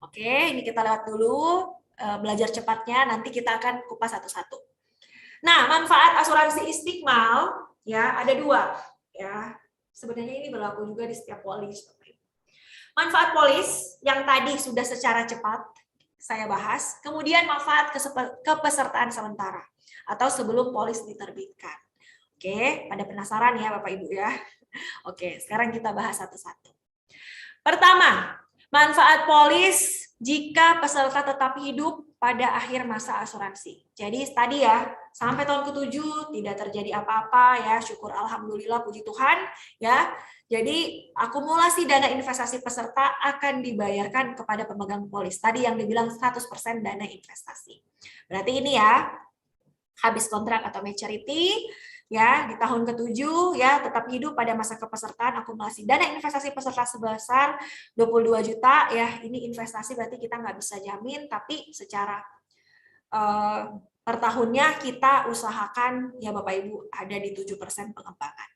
Oke, ini kita lewat dulu. Belajar cepatnya, nanti kita akan kupas satu-satu. Nah, manfaat asuransi Istiqmal ya ada 2 ya. Sebenarnya ini berlaku juga di setiap polis. Manfaat polis yang tadi sudah secara cepat saya bahas, kemudian manfaat kepesertaan sementara atau sebelum polis diterbitkan. Oke, pada penasaran ya Bapak Ibu ya. Oke, sekarang kita bahas satu-satu. Pertama, manfaat polis jika peserta tetap hidup pada akhir masa asuransi. Jadi tadi ya, sampai tahun ke-7 tidak terjadi apa-apa ya, syukur alhamdulillah puji Tuhan ya. Jadi akumulasi dana investasi peserta akan dibayarkan kepada pemegang polis. Tadi yang dibilang 100% dana investasi. Berarti ini ya, habis kontrak atau maturity ya di tahun ke-7 ya tetap hidup pada masa kepesertaan, akumulasi dana investasi peserta sebesar 22 juta ya. Ini investasi berarti kita nggak bisa jamin, tapi secara per tahunnya kita usahakan ya Bapak Ibu ada di 7% pengembangan.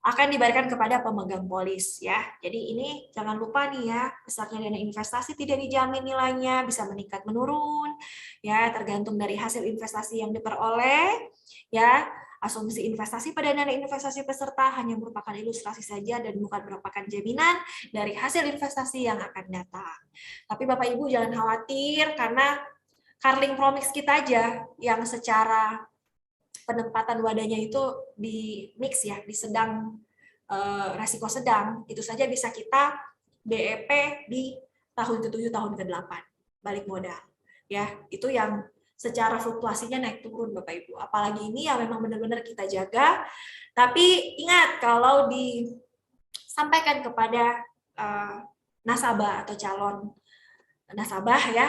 Akan dibayarkan kepada pemegang polis ya. Jadi ini jangan lupa nih ya, besarnya dana investasi tidak dijamin nilainya, bisa meningkat menurun ya, tergantung dari hasil investasi yang diperoleh ya. Asumsi investasi pada dana investasi peserta hanya merupakan ilustrasi saja dan bukan merupakan jaminan dari hasil investasi yang akan datang. Tapi Bapak Ibu jangan khawatir karena Carling Promix kita aja yang secara penempatan wadahnya itu di mix ya, di sedang resiko sedang, itu saja bisa kita BEP di tahun ke-7, tahun ke-8 balik modal. Ya, itu yang secara fluktuasinya naik turun Bapak Ibu. Apalagi ini yang memang benar-benar kita jaga. Tapi ingat kalau disampaikan kepada nasabah atau calon nasabah ya,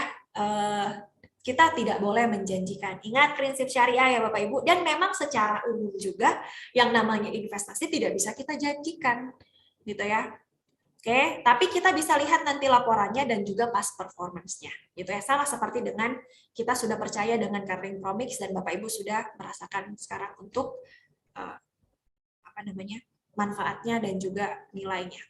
kita tidak boleh menjanjikan. Ingat prinsip syariah ya Bapak Ibu, dan memang secara umum juga yang namanya investasi tidak bisa kita janjikan, gitu ya. Oke, tapi kita bisa lihat nanti laporannya dan juga past performance-nya, gitu ya. Sama seperti dengan kita sudah percaya dengan Carling Promix dan Bapak Ibu sudah merasakan sekarang untuk manfaatnya dan juga nilainya.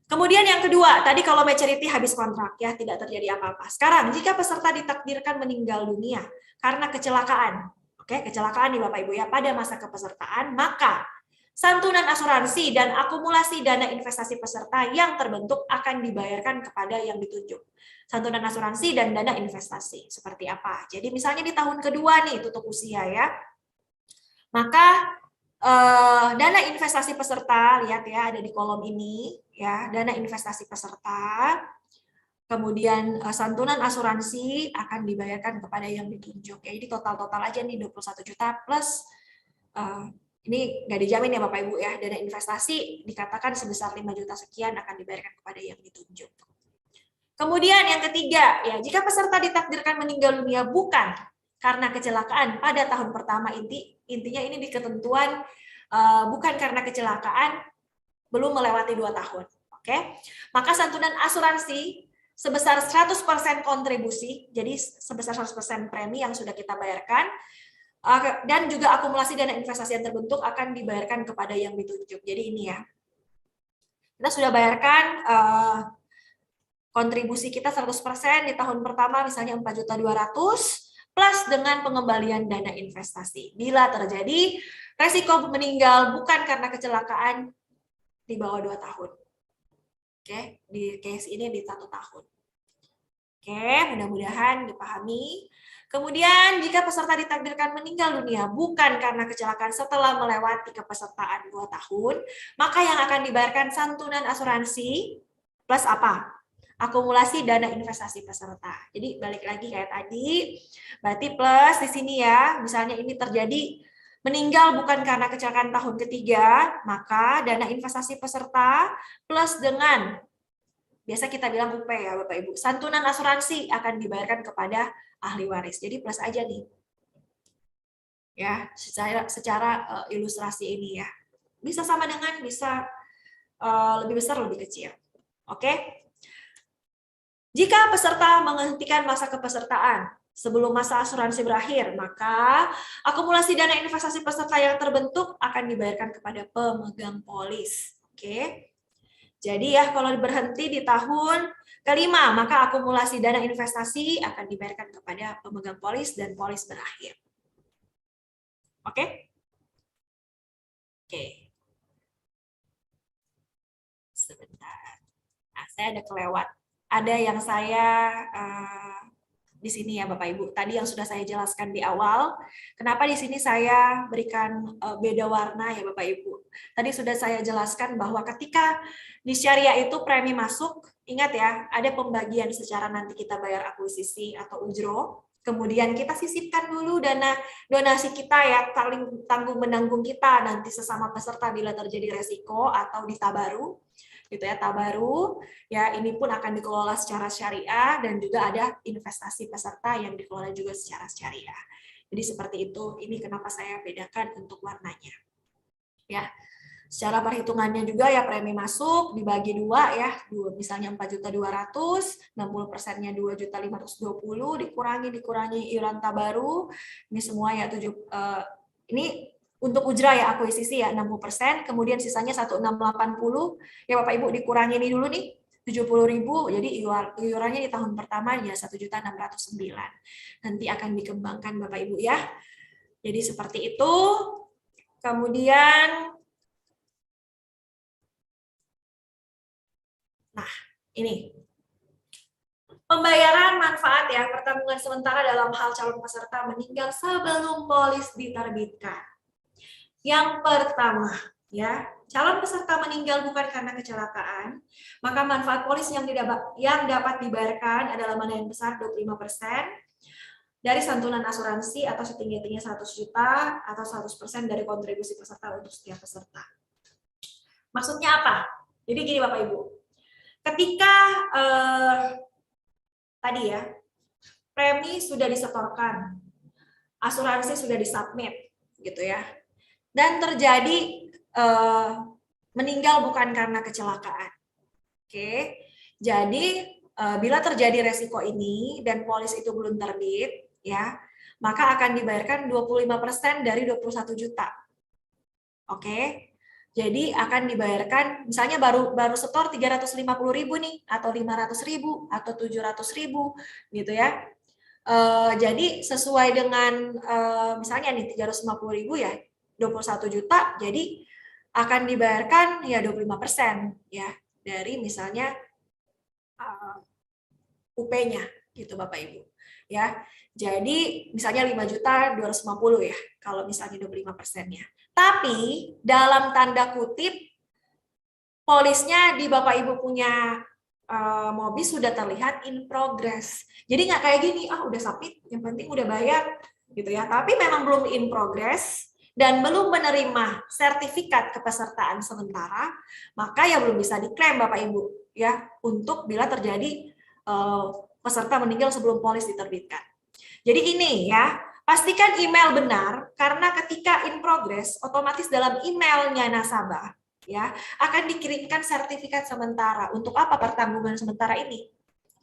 Kemudian yang kedua, tadi kalau maturity habis kontrak ya tidak terjadi apa-apa. Sekarang jika peserta ditakdirkan meninggal dunia karena kecelakaan, oke, kecelakaan nih Bapak Ibu ya pada masa kepesertaan, maka santunan asuransi dan akumulasi dana investasi peserta yang terbentuk akan dibayarkan kepada yang ditunjuk. Santunan asuransi dan dana investasi seperti apa? Jadi misalnya di tahun kedua nih tutup usia ya, maka dana investasi peserta, lihat ya ada di kolom ini ya, dana investasi peserta, kemudian santunan asuransi akan dibayarkan kepada yang ditunjuk. Ya, jadi total-total aja nih 21 juta plus ini nggak dijamin ya Bapak Ibu ya, dana investasi dikatakan sebesar 5 juta sekian akan dibayarkan kepada yang ditunjuk. Kemudian yang ketiga, ya jika peserta ditakdirkan meninggal dunia bukan karena kecelakaan pada tahun pertama, intinya ini di ketentuan bukan karena kecelakaan belum melewati 2 tahun. Oke, maka santunan asuransi sebesar 100% kontribusi, jadi sebesar 100% premi yang sudah kita bayarkan, dan juga akumulasi dana investasi yang terbentuk akan dibayarkan kepada yang ditunjuk. Jadi ini ya, kita sudah bayarkan kontribusi kita 100% di tahun pertama misalnya 4.200.000 plus dengan pengembalian dana investasi. Bila terjadi resiko meninggal bukan karena kecelakaan di bawah 2 tahun. Oke, di case ini di 1 tahun. Oke, mudah-mudahan dipahami. Kemudian jika peserta ditakdirkan meninggal dunia bukan karena kecelakaan setelah melewati kepesertaan 2 tahun, maka yang akan dibayarkan santunan asuransi plus apa? Akumulasi dana investasi peserta. Jadi balik lagi kayak tadi, berarti plus di sini ya, misalnya ini terjadi meninggal bukan karena kecelakaan tahun ketiga, maka dana investasi peserta plus dengan biasa kita bilang UP ya Bapak Ibu, santunan asuransi akan dibayarkan kepada ahli waris. Jadi plus aja nih. Ya, secara ilustrasi ini ya. Bisa sama dengan, bisa lebih besar, lebih kecil. Oke? Jika peserta menghentikan masa kepesertaan sebelum masa asuransi berakhir, maka akumulasi dana investasi peserta yang terbentuk akan dibayarkan kepada pemegang polis. Oke? Jadi ya kalau berhenti di tahun kelima, maka akumulasi dana investasi akan dibayarkan kepada pemegang polis dan polis berakhir. Oke? Oke. Sebentar. Nah, saya ada kelewat. Ada yang saya di sini ya Bapak Ibu. Tadi yang sudah saya jelaskan di awal. Kenapa di sini saya berikan beda warna ya Bapak Ibu. Tadi sudah saya jelaskan bahwa ketika di syariah itu premi masuk Ingat ya, ada pembagian secara nanti kita bayar akuisisi atau ujro, kemudian kita sisipkan dulu dana donasi kita ya, saling tanggung menanggung kita nanti sesama peserta bila terjadi resiko atau di tabaru, gitu ya, tabaru ya, ini pun akan dikelola secara syariah dan juga ada investasi peserta yang dikelola juga secara syariah. Jadi seperti itu, ini kenapa saya bedakan untuk warnanya. Ya, secara perhitungannya juga ya premi masuk dibagi dua ya, misalnya 4.200.000, 60%-nya 2.520.000 dikurangi iuran tabaru, ini semua ya ini untuk ujra ya akuisisi ya 60%, kemudian sisanya 1.680 ya Bapak Ibu dikurangi ini dulu nih 70.000, jadi iurannya di tahun pertama ya 1.609.000. Nanti akan dikembangkan Bapak Ibu ya. Jadi seperti itu. Kemudian nah, ini pembayaran manfaat ya, pertanggungan sementara dalam hal calon peserta meninggal sebelum polis diterbitkan. Yang pertama, ya, calon peserta meninggal bukan karena kecelakaan, maka manfaat polis yang dapat dibayarkan adalah mana yang besar 25% dari santunan asuransi atau setinggi-tingginya 100 juta atau 100% dari kontribusi peserta untuk setiap peserta. Maksudnya apa? Jadi gini Bapak Ibu, ketika tadi ya, premi sudah disetorkan, asuransi sudah disubmit, gitu ya, dan terjadi meninggal bukan karena kecelakaan. Oke, jadi bila terjadi resiko ini dan polis itu belum terbit, ya, maka akan dibayarkan 25% dari 21 juta. Oke, jadi akan dibayarkan, misalnya baru setor 350.000 nih, atau 500.000, atau 700.000, gitu ya. Jadi sesuai dengan misalnya nih 350.000 ya, 21 juta, jadi akan dibayarkan ya 25% ya dari misalnya UP-nya gitu Bapak Ibu. Ya. Jadi misalnya 5.250.000 ya kalau misalnya 25%-nya. Tapi dalam tanda kutip polisnya di Bapak Ibu punya mobil sudah terlihat in progress. Jadi nggak kayak gini, udah submit, yang penting udah bayar gitu ya. Tapi memang belum in progress dan belum menerima sertifikat kepesertaan sementara, maka ya belum bisa diklaim Bapak Ibu ya untuk bila terjadi peserta meninggal sebelum polis diterbitkan. Jadi ini ya, pastikan email benar karena ketika in progress otomatis dalam emailnya nasabah ya akan dikirimkan sertifikat sementara. Untuk apa pertanggungan sementara ini?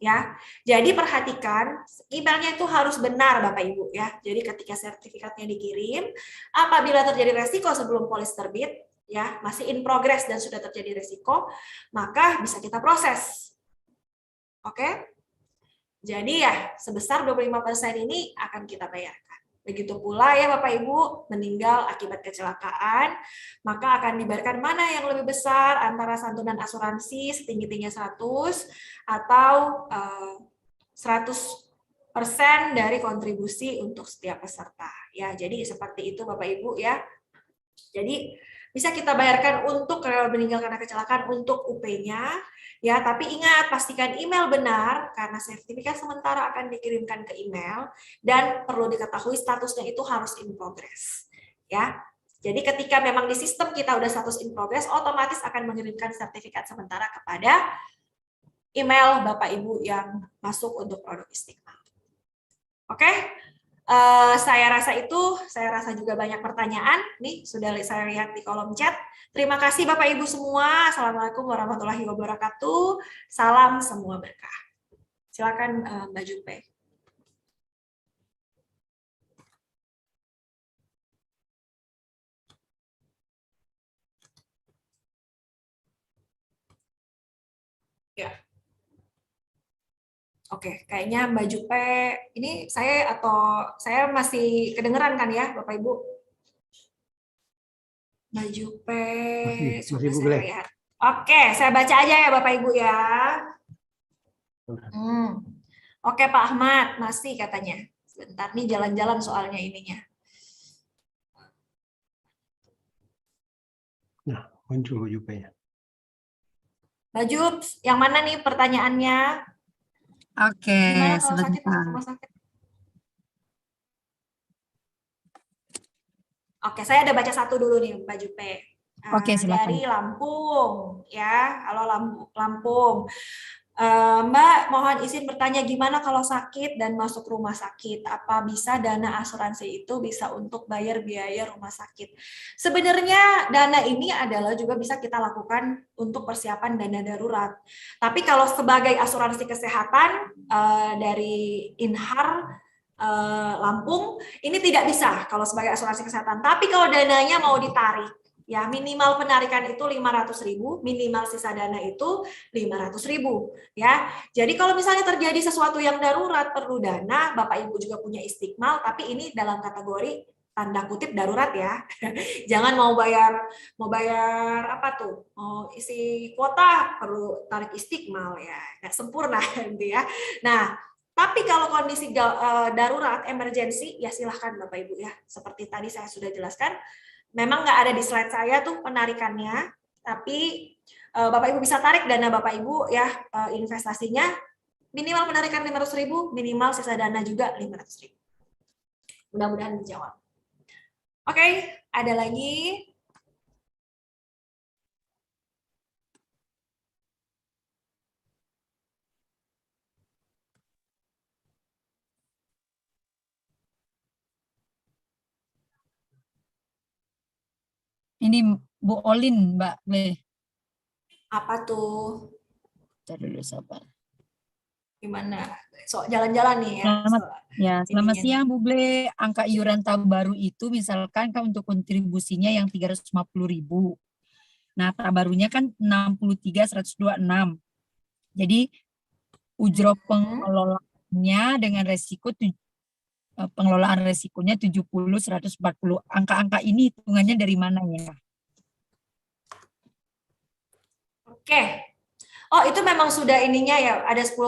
Ya. Jadi perhatikan emailnya itu harus benar Bapak Ibu ya. Jadi ketika sertifikatnya dikirim, apabila terjadi resiko sebelum polis terbit ya, masih in progress dan sudah terjadi resiko, maka bisa kita proses. Oke? Jadi ya sebesar 25% ini akan kita bayarkan. Begitu pula ya Bapak Ibu meninggal akibat kecelakaan, maka akan dibayarkan mana yang lebih besar antara santunan asuransi setinggi-tingginya 100 atau 100% dari kontribusi untuk setiap peserta. Ya, jadi seperti itu Bapak Ibu ya. Jadi bisa kita bayarkan untuk karyawan meninggal karena kecelakaan untuk UP-nya, ya. Tapi ingat pastikan email benar karena sertifikat sementara akan dikirimkan ke email dan perlu diketahui statusnya itu harus in progress, ya. Jadi ketika memang di sistem kita udah status in progress, otomatis akan mengirimkan sertifikat sementara kepada email Bapak Ibu yang masuk untuk produk Istiqmal. Oke? Saya rasa juga banyak pertanyaan nih sudah saya lihat di kolom chat. Terima kasih Bapak Ibu semua. Assalamualaikum warahmatullahi wabarakatuh. Salam semua berkah. Silakan Mbak Jupe. Ya. Oke, kayaknya Mbak Jupe ini saya masih kedengeran kan ya Bapak Ibu? Mbak Jupe, masih boleh. Lihat. Oke, saya baca aja ya Bapak Ibu ya. Oke Pak Ahmad, masih katanya. Sebentar nih jalan-jalan soalnya ininya. Nah, muncul Jupe-nya. Mbak Jubs, yang mana nih pertanyaannya? Oke, Gimana kalau sakit masuk sebentar. rumah sakit? Oke, saya ada baca satu dulu nih, Mbak Jupe. Oke, silakan. Dari Lampung, ya. Halo Lampung. Mbak, mohon izin bertanya gimana kalau sakit dan masuk rumah sakit? Apa bisa dana asuransi itu bisa untuk bayar biaya rumah sakit? Sebenarnya dana ini adalah juga bisa kita lakukan untuk persiapan dana darurat. Tapi kalau sebagai asuransi kesehatan dari Inhar Lampung, ini tidak bisa kalau sebagai asuransi kesehatan. Tapi kalau dananya mau ditarik, ya minimal penarikan itu 500.000, minimal sisa dana itu 500.000, ya. Jadi kalau misalnya terjadi sesuatu yang darurat perlu dana, Bapak Ibu juga punya istiqmal, tapi ini dalam kategori tanda kutip darurat ya. Jangan mau bayar apa tuh? Mau isi kuota perlu tarik istiqmal ya. Nggak sempurna gitu ya. Nah, tapi kalau kondisi darurat, emergency, ya silahkan Bapak Ibu ya. Seperti tadi saya sudah jelaskan, memang nggak ada di slide saya tuh penarikannya, tapi Bapak Ibu bisa tarik dana Bapak Ibu ya, investasinya minimal penarikan 500.000, minimal sisa dana juga 500.000. Mudah-mudahan dijawab. Oke, ada lagi? Ini Bu Olin, Mbak Le. Apa tuh? Cari dulu sabar. Gimana? So, jalan-jalan nih ya. Selamat siang Bu Ble. Angka iuran terbaru itu misalkan kan untuk kontribusinya yang 350.000. Nah, terbarunya kan 63.126. Jadi ujro pengelolaannya dengan resiko pengelolaan resikonya 70.140. Angka-angka ini hitungannya dari mana ya? Oke. Oh, itu memang sudah ininya ya, ada 10%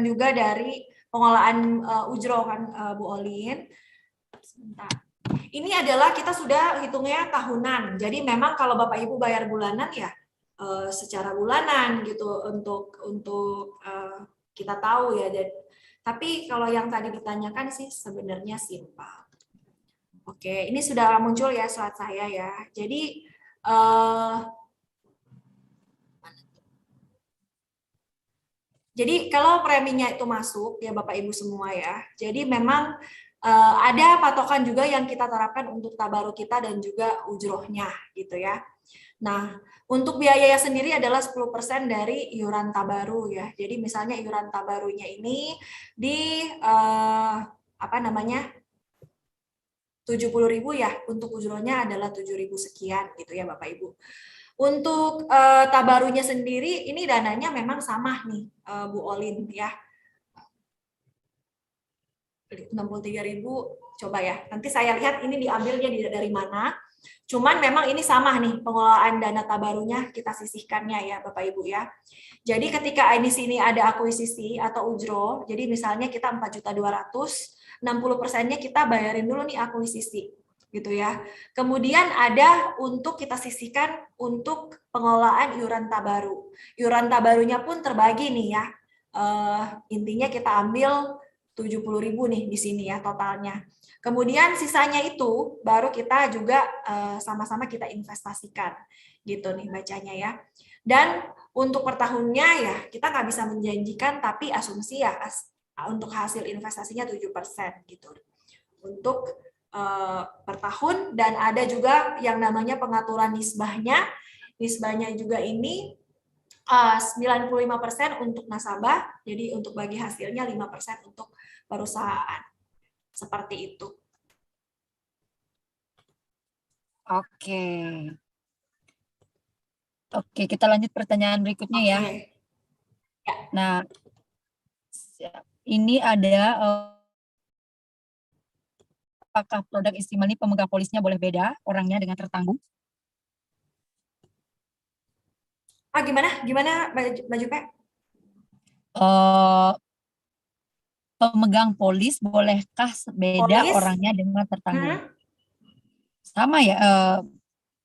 juga dari pengelolaan ujro kan Bu Olin. Sebentar. Ini adalah kita sudah hitungnya tahunan. Jadi memang kalau Bapak Ibu bayar bulanan ya secara bulanan gitu untuk kita tahu ya. Tapi kalau yang tadi ditanyakan sih sebenarnya simpel. Oke, ini sudah muncul ya slide saya ya. Jadi kalau preminya itu masuk ya Bapak Ibu semua ya. Jadi memang ada patokan juga yang kita terapkan untuk tabaruk kita dan juga ujrohnya gitu ya. Nah, untuk biayanya sendiri adalah 10% dari iuran tabaru ya. Jadi misalnya iuran tabarunya ini di apa namanya? 70.000 ya, untuk ujrohnya adalah 7.000 sekian gitu ya Bapak Ibu. Untuk tabarunya sendiri ini dananya memang sama nih Bu Olin ya. 63.000 coba ya. Nanti saya lihat ini diambilnya dari mana. Cuman memang ini sama nih pengelolaan dana tabarunya kita sisihkannya ya Bapak Ibu ya. Jadi ketika di sini ada akuisisi atau ujro, jadi misalnya kita 4.200.000, 60%-nya kita bayarin dulu nih akuisisi gitu ya. Kemudian ada untuk kita sisihkan untuk pengelolaan iuran tabaru. Iuran tabarunya pun terbagi nih ya. Intinya kita ambil 70.000 nih di sini ya totalnya. Kemudian sisanya itu baru kita juga sama-sama kita investasikan gitu nih bacanya ya. Dan untuk per tahunnya ya kita nggak bisa menjanjikan, tapi asumsi ya untuk hasil investasinya 7% gitu untuk per tahun. Dan ada juga yang namanya pengaturan nisbahnya. Nisbahnya juga ini 95% untuk nasabah, jadi untuk bagi hasilnya 5% untuk perusahaan. Seperti itu. Oke. Oke, kita lanjut pertanyaan berikutnya ya. Nah, ini ada apakah produk istimewa ini pemegang polisnya boleh beda orangnya dengan tertanggung? Gimana Mbak Jupe? Pemegang polis bolehkah beda orangnya dengan tertanggung? Sama ya,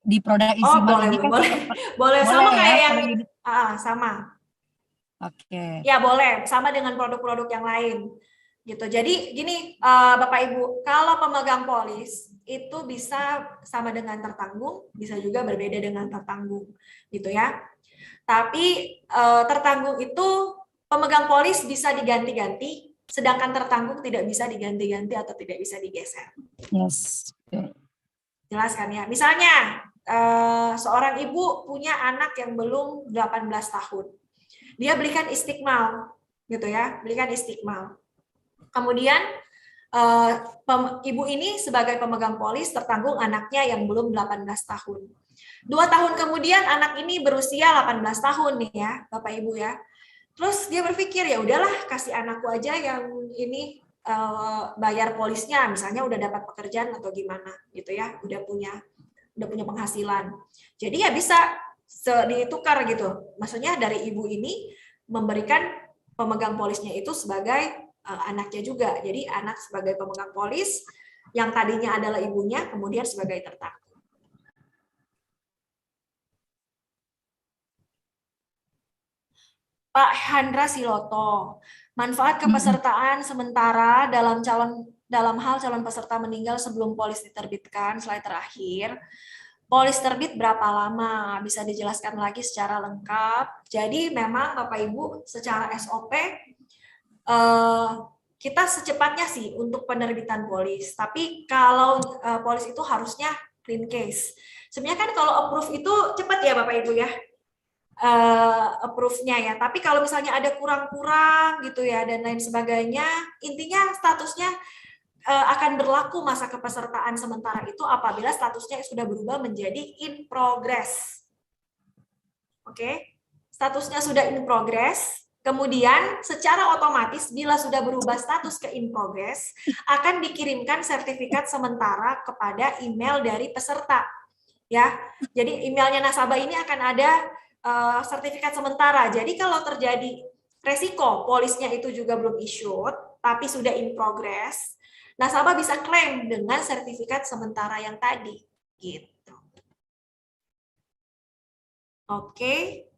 di produk istimewa ini kan boleh sama kayak ya, yang Sama. Oke. Ya boleh, sama dengan produk-produk yang lain. Gitu. Jadi gini, Bapak Ibu, kalau pemegang polis itu bisa sama dengan tertanggung, bisa juga berbeda dengan tertanggung, gitu ya. Tapi tertanggung itu pemegang polis bisa diganti-ganti, sedangkan tertanggung tidak bisa diganti-ganti atau tidak bisa digeser. Yes. Jelas kan ya? Misalnya seorang ibu punya anak yang belum 18 tahun. Dia belikan Istiqmal, gitu ya, belikan Istiqmal. Kemudian ibu ini sebagai pemegang polis tertanggung anaknya yang belum 18 tahun. 2 tahun kemudian anak ini berusia 18 tahun nih ya, Bapak Ibu ya. Terus dia berpikir ya udahlah kasih anakku aja yang ini bayar polisnya, misalnya udah dapat pekerjaan atau gimana gitu ya, udah punya penghasilan. Jadi ya bisa ditukar gitu. Maksudnya dari ibu ini memberikan pemegang polisnya itu sebagai anaknya juga. Jadi anak sebagai pemegang polis yang tadinya adalah ibunya kemudian sebagai tertanggung. Pak Handra Siloto, manfaat kepesertaan sementara dalam hal calon peserta meninggal sebelum polis diterbitkan. Slide terakhir. Polis terbit berapa lama? Bisa dijelaskan lagi secara lengkap. Jadi memang Bapak Ibu secara SOP kita secepatnya sih untuk penerbitan polis. Tapi kalau polis itu harusnya clean case. Sebenarnya kan kalau approve itu cepat ya Bapak Ibu ya. Approve-nya ya. Tapi kalau misalnya ada kurang-kurang gitu ya dan lain sebagainya, intinya statusnya akan berlaku masa kepesertaan sementara itu apabila statusnya sudah berubah menjadi in progress. Oke, statusnya sudah in progress. Kemudian secara otomatis bila sudah berubah status ke in progress akan dikirimkan sertifikat sementara kepada email dari peserta. Ya, jadi emailnya nasabah ini akan ada sertifikat sementara. Jadi kalau terjadi resiko polisnya itu juga belum issued, tapi sudah in progress, nasabah bisa klaim dengan sertifikat sementara yang tadi. Gitu. Oke.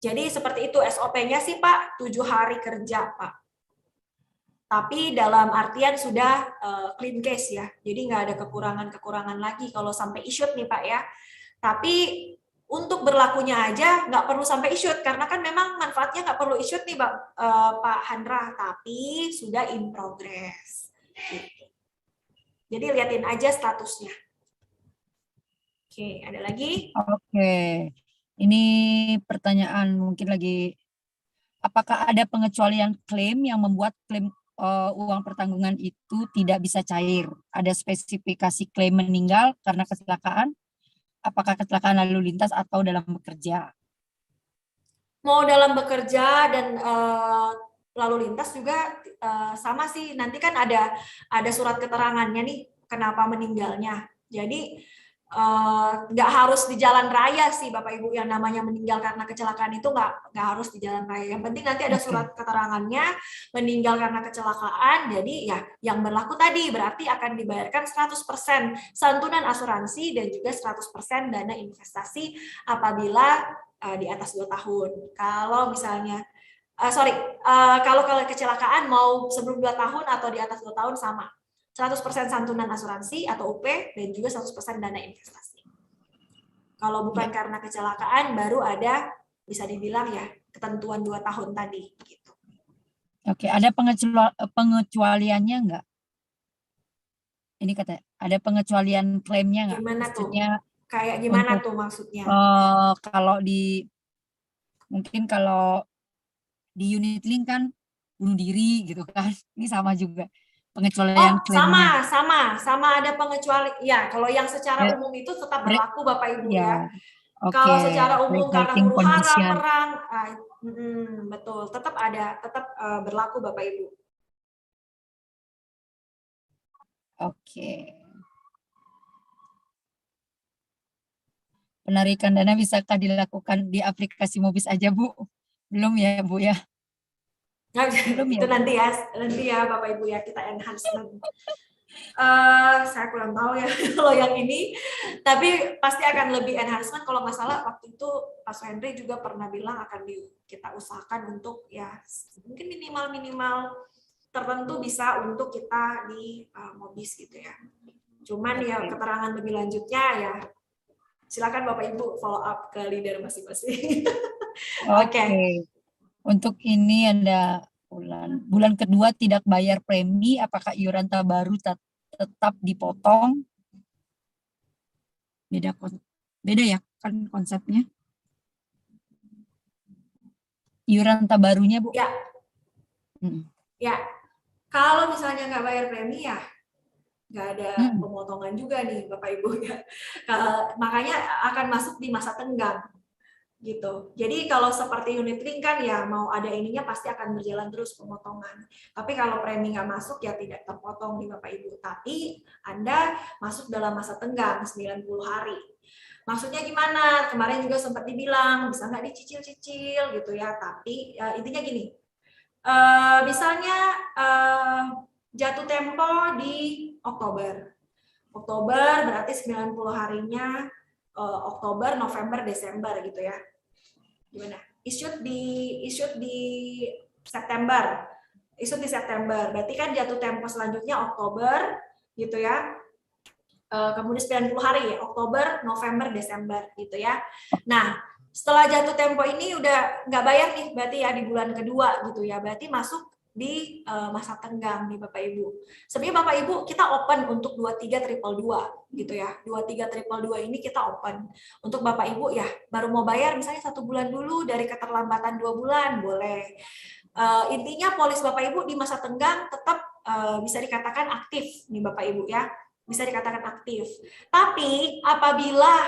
Jadi seperti itu SOP-nya sih Pak, 7 hari kerja Pak. Tapi dalam artian sudah clean case ya, jadi nggak ada kekurangan-kekurangan lagi kalau sampai issued nih Pak ya. Tapi untuk berlakunya aja nggak perlu sampai issued, karena kan memang manfaatnya nggak perlu issued nih Pak Handra, tapi sudah in progress. Jadi liatin aja statusnya. Oke, ada lagi? Oke, ini pertanyaan mungkin lagi, apakah ada pengecualian klaim yang membuat klaim uang pertanggungan itu tidak bisa cair? Ada spesifikasi klaim meninggal karena kecelakaan? Apakah kecelakaan lalu lintas atau dalam bekerja? Mau dalam bekerja dan lalu lintas juga sama sih. Nanti kan ada surat keterangannya nih kenapa meninggalnya. Jadi nggak harus di jalan raya sih Bapak Ibu, yang namanya meninggal karena kecelakaan itu nggak harus di jalan raya. Yang penting nanti ada surat keterangannya meninggal karena kecelakaan. Jadi ya yang berlaku tadi berarti akan dibayarkan 100% santunan asuransi dan juga 100% dana investasi apabila di atas 2 tahun. Kalau misalnya kalau kecelakaan mau sebelum 2 tahun atau di atas 2 tahun sama. 100% santunan asuransi atau UP dan juga 100% dana investasi. Kalau bukan karena kecelakaan baru ada bisa dibilang ya ketentuan 2 tahun tadi gitu. Oke, ada pengecualiannya enggak? Ini kata ada pengecualian klaimnya enggak? Gimana Maksudnya tuh? Kayak gimana tuh maksudnya? Kalau mungkin kalau di unit link kan bunuh diri gitu kan. Ini sama juga pengecualian klaimnya. Sama ada pengecualian. Ya, kalau yang secara umum itu tetap berlaku Bapak Ibu ya. Oke, Kalau secara umum karena breaking huru hara, condition. perang, betul, tetap berlaku Bapak Ibu. Oke. Penarikan dana bisakah dilakukan di aplikasi Mobis aja, Bu? Belum ya, Bu ya? Belum itu ya? Nanti ya Bapak Ibu ya, kita enhance. Saya kurang tahu ya kalau yang ini, tapi pasti akan lebih enhancement. Kalau nggak salah waktu itu Pak Henry juga pernah bilang akan kita usahakan untuk ya mungkin minimal tertentu bisa untuk kita di Mobis gitu ya. Cuman ya keterangan lebih lanjutnya ya silakan Bapak Ibu follow up ke leader masing-masing. Oke. Untuk ini ada bulan kedua tidak bayar premi, apakah iuran baru tetap dipotong? Beda ya kan konsepnya. Iuran barunya, Bu? Ya. Ya. Kalau misalnya nggak bayar premi ya nggak ada pemotongan juga nih Bapak Ibu ya. Makanya akan masuk di masa tenggang gitu. Jadi kalau seperti unit link kan ya mau ada ininya pasti akan berjalan terus pemotongan. Tapi kalau premi nggak masuk ya tidak terpotong nih Bapak Ibu. Tapi Anda masuk dalam masa tenggang 90 hari. Maksudnya gimana? Kemarin juga sempat dibilang bisa nggak dicicil-cicil gitu ya. Tapi intinya gini, misalnya jatuh tempo di Oktober. Oktober berarti 90 harinya Oktober, November, Desember gitu ya. Gimana? Issued di September. Issued di September. Berarti kan jatuh tempo selanjutnya Oktober gitu ya. Kemudian 90 hari ya, Oktober, November, Desember gitu ya. Nah, setelah jatuh tempo ini udah nggak bayar nih berarti ya di bulan kedua gitu ya. Berarti masuk di masa tenggang nih Bapak Ibu. Sebenarnya Bapak Ibu kita open untuk 23.222 gitu ya. 23.222 ini kita open. Untuk Bapak Ibu ya baru mau bayar misalnya 1 bulan dulu dari keterlambatan 2 bulan boleh. Intinya polis Bapak Ibu di masa tenggang tetap bisa dikatakan aktif nih Bapak Ibu ya. Bisa dikatakan aktif. Tapi apabila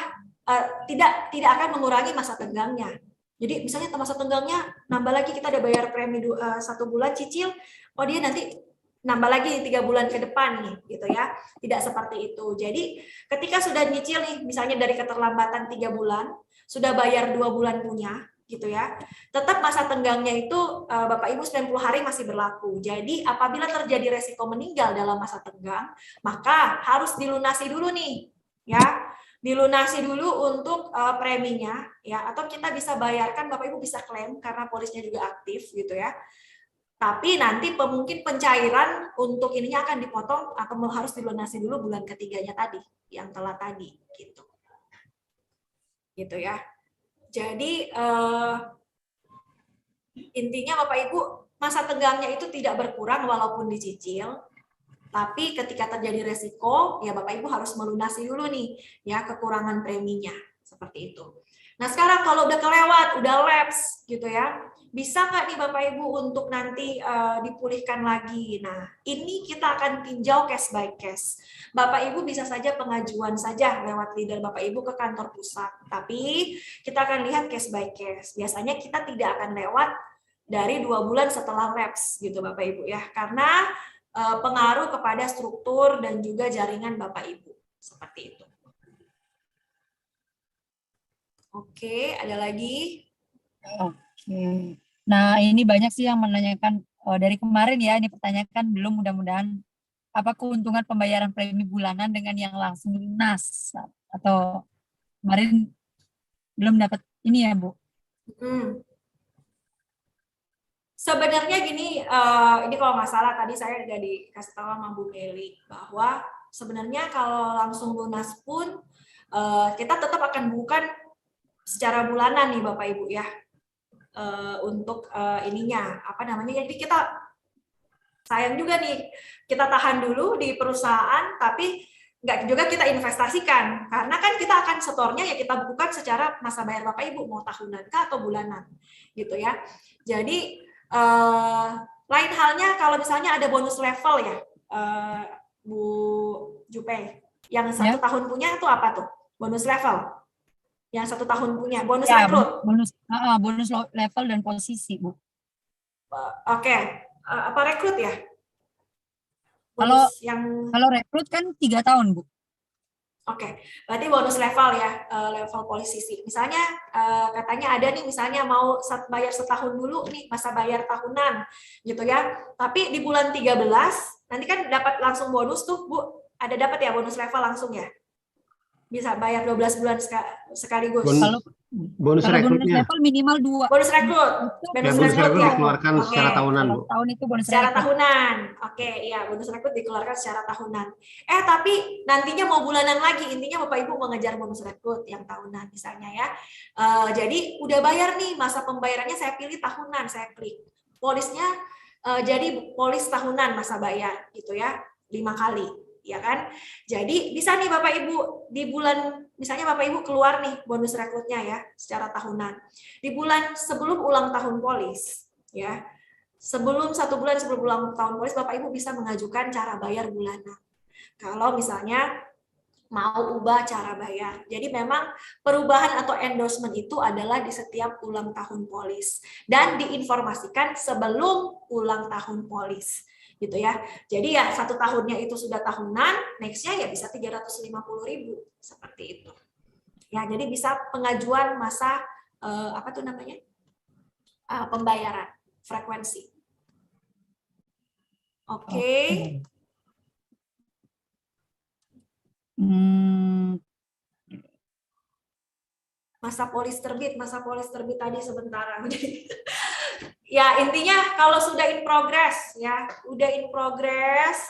tidak akan mengurangi masa tenggangnya. Jadi misalnya masa tenggangnya nambah lagi kita udah bayar premi 1 bulan cicil, oh dia nanti nambah lagi 3 bulan ke depan nih gitu ya. Tidak seperti itu. Jadi ketika sudah nyicil nih misalnya dari keterlambatan 3 bulan, sudah bayar 2 bulan punya gitu ya. Tetap masa tenggangnya itu Bapak Ibu 90 hari masih berlaku. Jadi apabila terjadi resiko meninggal dalam masa tenggang, maka harus dilunasi dulu nih ya. Dilunasi dulu untuk preminya ya, atau kita bisa bayarkan, Bapak Ibu bisa klaim karena polisnya juga aktif gitu ya. Tapi nanti mungkin pencairan untuk ininya akan dipotong atau harus dilunasi dulu bulan ketiganya tadi yang telat tadi gitu. Gitu ya. Jadi intinya Bapak Ibu masa tenggangnya itu tidak berkurang walaupun dicicil. Tapi ketika terjadi resiko, ya Bapak Ibu harus melunasi dulu nih ya kekurangan preminya seperti itu. Nah sekarang kalau udah kelewat, udah lapse gitu ya, bisa nggak nih Bapak Ibu untuk nanti dipulihkan lagi? Nah ini kita akan tinjau case by case. Bapak Ibu bisa saja pengajuan saja lewat leader Bapak Ibu ke kantor pusat. Tapi kita akan lihat case by case. Biasanya kita tidak akan lewat dari 2 bulan setelah lapse gitu Bapak Ibu ya, karena pengaruh kepada struktur dan juga jaringan Bapak Ibu. Seperti itu. Oke, ada lagi? Oke. Nah, ini banyak sih yang menanyakan dari kemarin ya, ini pertanyakan belum, mudah-mudahan apa keuntungan pembayaran premi bulanan dengan yang langsung lunas atau kemarin belum dapat ini ya, Bu? Sebenarnya gini, ini kalau nggak salah tadi saya udah dikasih tahu sama Bu Meli bahwa sebenarnya kalau langsung lunas pun kita tetap akan bukan secara bulanan nih Bapak Ibu ya, untuk ininya apa namanya. Jadi kita sayang juga nih kita tahan dulu di perusahaan, tapi nggak juga kita investasikan karena kan kita akan setornya ya kita bukan secara masa bayar Bapak Ibu mau tahunan kah atau bulanan gitu ya. Jadi lain halnya kalau misalnya ada bonus level ya, Bu Jupe, yang 1 tahun punya itu apa tuh? Bonus level. Yang 1 tahun punya, bonus ya, rekrut. Bonus level dan posisi, Bu. Oke, apa rekrut ya? Kalau rekrut kan 3 tahun, Bu. Oke, berarti bonus level ya, level posisi. Misalnya katanya ada nih, misalnya mau bayar setahun dulu nih, masa bayar tahunan gitu ya. Tapi di bulan 13 nanti kan dapat langsung bonus tuh, Bu. Ada dapat ya bonus level langsung ya? Bisa bayar 12 bulan sekaligus. Kalau bonus bonus rekrutnya. level minimal 2. Bonus rekrut. Ya, Bonus bonus rekrut rekrut ya. dikeluarkan Oke. secara tahunan, Bu. Tahun itu bonus Secara rekrut. tahunan. Oke, iya, bonus rekrut dikeluarkan secara tahunan. Tapi nantinya mau bulanan lagi. Intinya Bapak Ibu mengejar bonus rekrut yang tahunan misalnya ya. Jadi udah bayar nih, masa pembayarannya saya pilih tahunan, saya klik. Polisnya jadi polis tahunan masa bayar gitu ya, 5 kali. Ya kan? Jadi bisa nih Bapak Ibu di bulan, misalnya Bapak Ibu keluar nih bonus rekrutnya ya secara tahunan. Di bulan sebelum ulang tahun polis ya. Sebelum 1 bulan sebelum ulang tahun polis, Bapak Ibu bisa mengajukan cara bayar bulanan. Kalau misalnya mau ubah cara bayar. Jadi memang perubahan atau endorsement itu adalah di setiap ulang tahun polis dan diinformasikan sebelum ulang tahun polis. Gitu ya. Jadi ya 1 tahunnya itu sudah tahunan, next-nya ya bisa 350.000 seperti itu. Ya, jadi bisa pengajuan masa apa tuh namanya? Pembayaran frekuensi. Oke. Masa polis terbit tadi sebentar. Ya, intinya kalau sudah in progress ya, udah in progress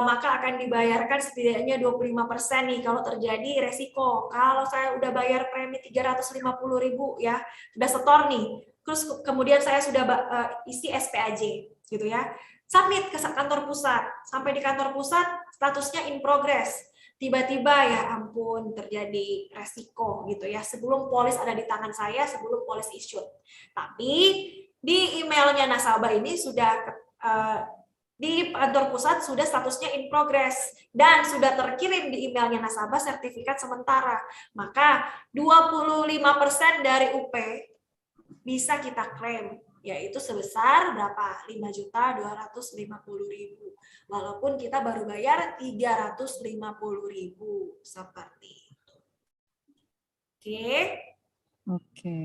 maka akan dibayarkan setidaknya 25% nih kalau terjadi resiko. Kalau saya udah bayar premi 350.000 ya, sudah setor nih. Terus kemudian saya sudah isi SPAJ gitu ya. Submit ke kantor pusat. Sampai di kantor pusat statusnya in progress. Tiba-tiba ya ampun terjadi resiko gitu ya. Sebelum polis ada di tangan saya, sebelum polis issued. Tapi di emailnya nasabah ini sudah di kantor pusat sudah statusnya in progress dan sudah terkirim di emailnya nasabah sertifikat sementara. Maka 25% dari UP bisa kita klaim, yaitu sebesar berapa? 5.250.000. Walaupun kita baru bayar 350.000 seperti itu. Oke.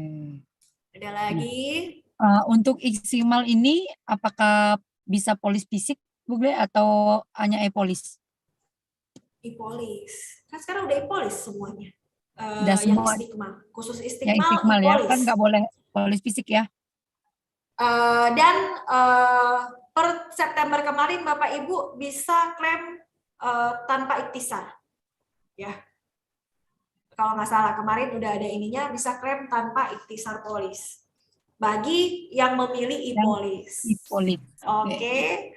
Ada lagi? Untuk Istiqmal ini apakah bisa polis fisik, Bu Gle, atau hanya e-polis? E-polis. Kan sekarang udah e-polis semuanya. Udah yang semua. Istiqmal. Khusus Yang Istiqmal ya, e-polis. kan nggak boleh polis fisik ya? Dan per September kemarin Bapak Ibu bisa klaim tanpa ikhtisar. Ya. Kalau nggak salah kemarin udah ada ininya, bisa klaim tanpa ikhtisar polis. Bagi yang memilih e-polis. E-polis. Oke.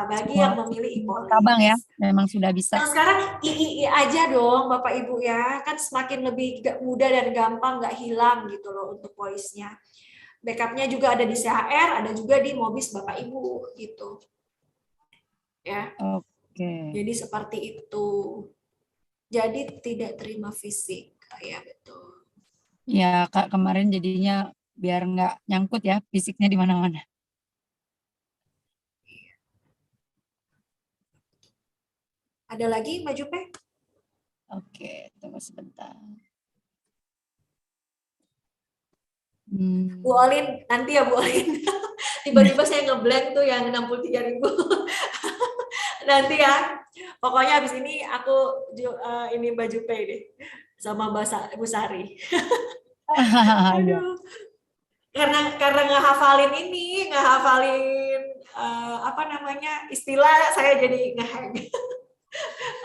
Bagi yang memilih e-polis. Abang ya, memang sudah bisa. Nah, sekarang II aja dong Bapak Ibu ya, kan semakin lebih mudah dan gampang, nggak hilang gitu loh untuk polisnya. Backupnya juga ada di CHR, ada juga di Mobis Bapak Ibu gitu. Ya. Oke. Jadi seperti itu. Jadi tidak terima fisik, ya betul. Ya Kak, kemarin jadinya biar nggak nyangkut ya fisiknya di mana-mana. Ada lagi Mbak Jupe? Oke, tunggu sebentar. Bu Olin, nanti ya Bu Olin. Tiba-tiba saya ngeblank tuh yang 63.000. Nanti ya. Pokoknya habis ini aku ini Mbak Jupe deh. Sama Bu Sari. Aduh. Karena ngehafalin ini, ngehafalin apa namanya, istilah, saya jadi ngehang.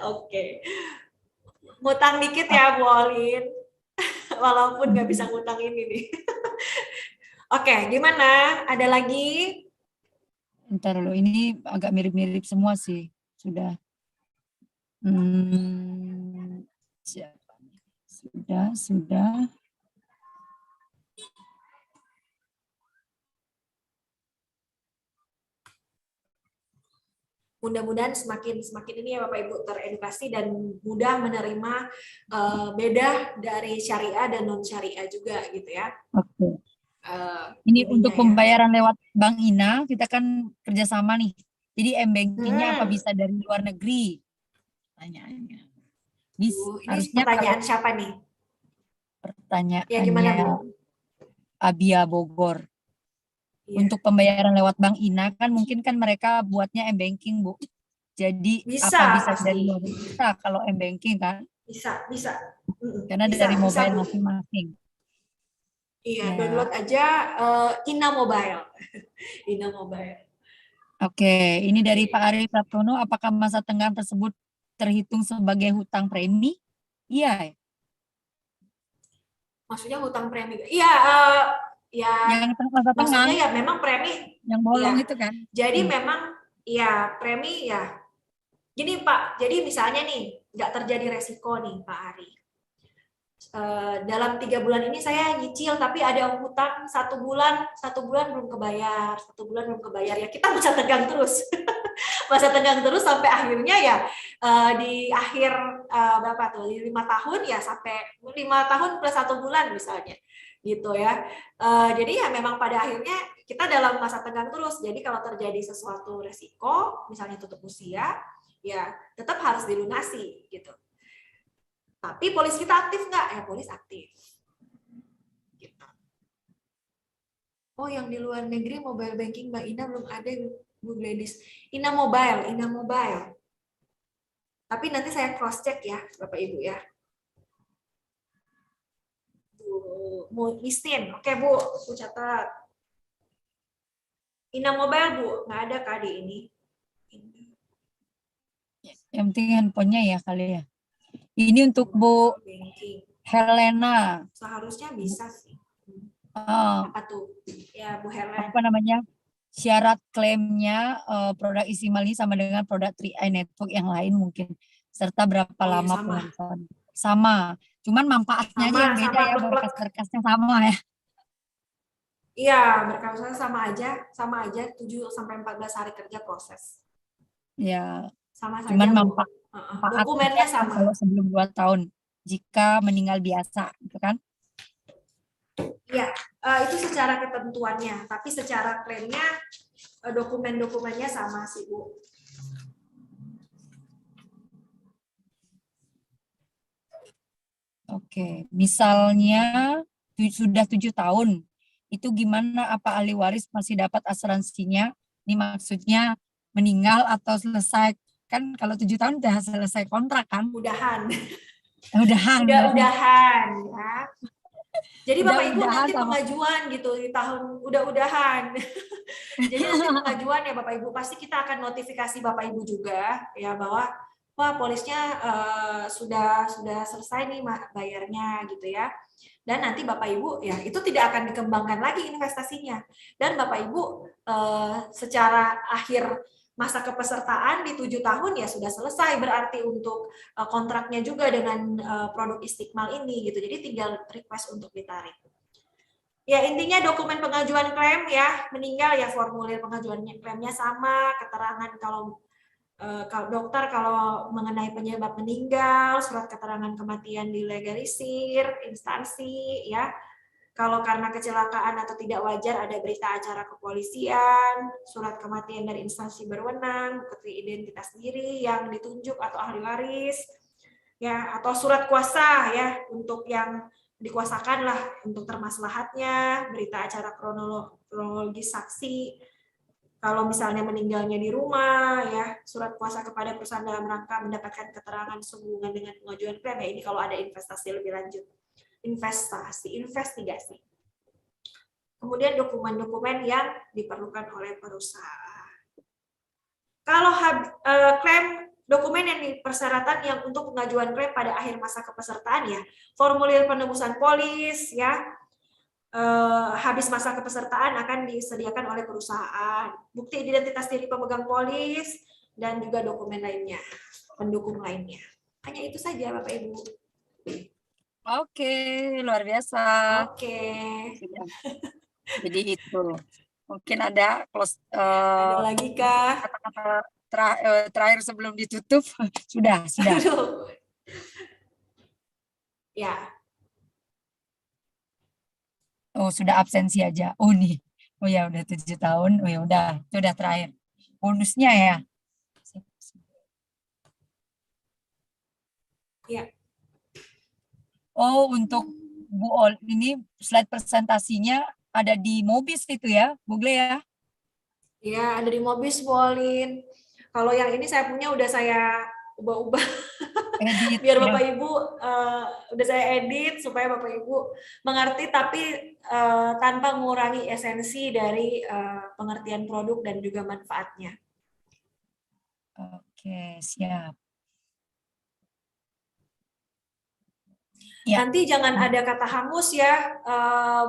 Oke. Ngutang dikit ya Bu Olin. Walaupun nggak bisa ngutang ini nih. Oke, gimana? Ada lagi? Ntar dulu, ini agak mirip-mirip semua sih. Sudah. Siapa? Sudah. Mudah-mudahan semakin ini ya Bapak Ibu teredukasi dan mudah menerima beda dari syariah dan non syariah juga gitu ya. Oke. Ini untuk pembayaran lewat Bank Ina, kita kan kerjasama nih. Jadi m-bankingnya apa bisa dari luar negeri? Tanyaannya. Ini Harusnya kalau pertanyaan siapa nih? Ya gimana, pertanyaannya Bu? Abia Bogor. Iya. Untuk pembayaran lewat Bank Ina kan mungkin kan mereka buatnya m-banking, Bu. Jadi Bisa apa bisa pasti. dari mobile? Bisa kalau m-banking kan? Bisa. Karena Bisa, dari bisa, mobile Bu. masing-masing. Iya, Ya, download aja Ina Mobile. Ina Mobile. oke. Ini dari Pak Oke. Ari Pratono, apakah masa tenggang tersebut terhitung sebagai hutang premi? Iya, Maksudnya hutang premi. Iya, ya yang masa maksudnya tenggang, ya memang premi. yang bolong Iya. itu kan? Jadi Hmm. memang ya premi ya. Gini Pak, jadi misalnya nih nggak terjadi resiko nih Pak Ari. Dalam 3 bulan ini saya nyicil tapi ada hutang 1 bulan belum kebayar, 1 bulan belum kebayar ya kita masa tegang terus. Masa tegang terus sampai akhirnya ya di akhir berapa tuh, di 5 tahun ya, sampai 5 tahun plus 1 bulan misalnya gitu ya. Jadi ya memang pada akhirnya kita dalam masa tegang terus, jadi kalau terjadi sesuatu resiko misalnya tutup usia ya tetap harus dilunasi gitu. Tapi polis kita aktif nggak? Polis aktif gitu. Oh, yang di luar negeri mobile banking Mbak Ina belum ada, Bu Gladys. Ina Mobile. Tapi nanti saya cross check ya, Bapak Ibu ya. Bu Listin, oke Bu catat. Ina Mobile Bu, nggak ada kali ini. Yang penting handphonenya ya kali ya. Ini untuk Bu Mobile banking. Helena. Seharusnya bisa sih. Uh, Apa tuh? Ya Bu Helen. apa namanya? Syarat klaimnya produk Isimal ini sama dengan produk 3i Network yang lain mungkin. Serta berapa Oh ya lama sama. pengurusan. Sama. Cuman manfaatnya aja yang beda ya, plek-plek. berkas-berkasnya sama ya. Iya, berkasnya sama aja 7 sampai 14 hari kerja proses. Ya, Sama cuman saja, Bu. manfaatnya Dokumennya kan sama. kalau sebelum 2 tahun. Jika meninggal biasa, gitu kan? Ya, itu secara ketentuannya, tapi secara klaimnya dokumen-dokumennya sama sih, Bu. Oke, misalnya sudah 7 tahun, itu gimana? Apa ahli waris masih dapat asuransinya? Ini maksudnya meninggal atau selesai? Kan kalau 7 tahun udah selesai kontrak kan? Mudahan. Udahan berarti. Udah-udahan ya. Jadi Bapak Ibu Udah-udahan nanti sama. pengajuan gitu di tahun udah-udahan. Jadi nanti pengajuan ya Bapak Ibu, pasti kita akan notifikasi Bapak Ibu juga ya bahwa wah polisnya sudah selesai nih bayarnya gitu ya. Dan nanti Bapak Ibu ya itu tidak akan dikembangkan lagi investasinya. Dan Bapak Ibu secara akhir masa kepesertaan di 7 tahun ya sudah selesai berarti untuk kontraknya juga dengan produk Istiqmal ini gitu. Jadi tinggal request untuk ditarik. Ya intinya dokumen pengajuan klaim ya, meninggal ya formulir pengajuan klaimnya sama, keterangan kalau dokter kalau mengenai penyebab meninggal, surat keterangan kematian dilegalisir, instansi ya. Kalau karena kecelakaan atau tidak wajar ada berita acara kepolisian, surat kematian dari instansi berwenang, bukti identitas diri yang ditunjuk atau ahli waris, ya atau surat kuasa ya untuk yang dikuasakan lah untuk termaslahatnya, berita acara kronologis saksi. Kalau misalnya meninggalnya di rumah, ya surat kuasa kepada perusahaan dalam rangka mendapatkan keterangan sehubungan dengan pengajuan klaim ya ini kalau ada investasi lebih lanjut. Investigasi. Kemudian dokumen-dokumen yang diperlukan oleh perusahaan. Kalau klaim dokumen yang persyaratan yang untuk pengajuan klaim pada akhir masa kepesertaan ya, formulir penebusan polis ya, habis masa kepesertaan akan disediakan oleh perusahaan, bukti identitas diri pemegang polis dan juga dokumen lainnya, pendukung lainnya. Hanya itu saja Bapak Ibu. Oke, luar biasa. Oke. Jadi itu. Mungkin ada Ada lagi kah? kata-kata terakhir sebelum ditutup. Sudah. Ya. Oh, sudah absensi aja. Oh nih. Oh ya udah 7 tahun. Oh ya udah, itu udah terakhir. Bonusnya ya. Ya. Oh, untuk Bu Ol ini slide presentasinya ada di Mobis itu ya, Google ya? Ya, ada di Mobis, Bu Olin. Kalau yang ini saya punya udah saya ubah-ubah Edit biar ya. Bapak Ibu udah saya edit supaya Bapak Ibu mengerti tapi tanpa mengurangi esensi dari pengertian produk dan juga manfaatnya. Oke, siap. Ya. Nanti jangan ada kata hangus ya,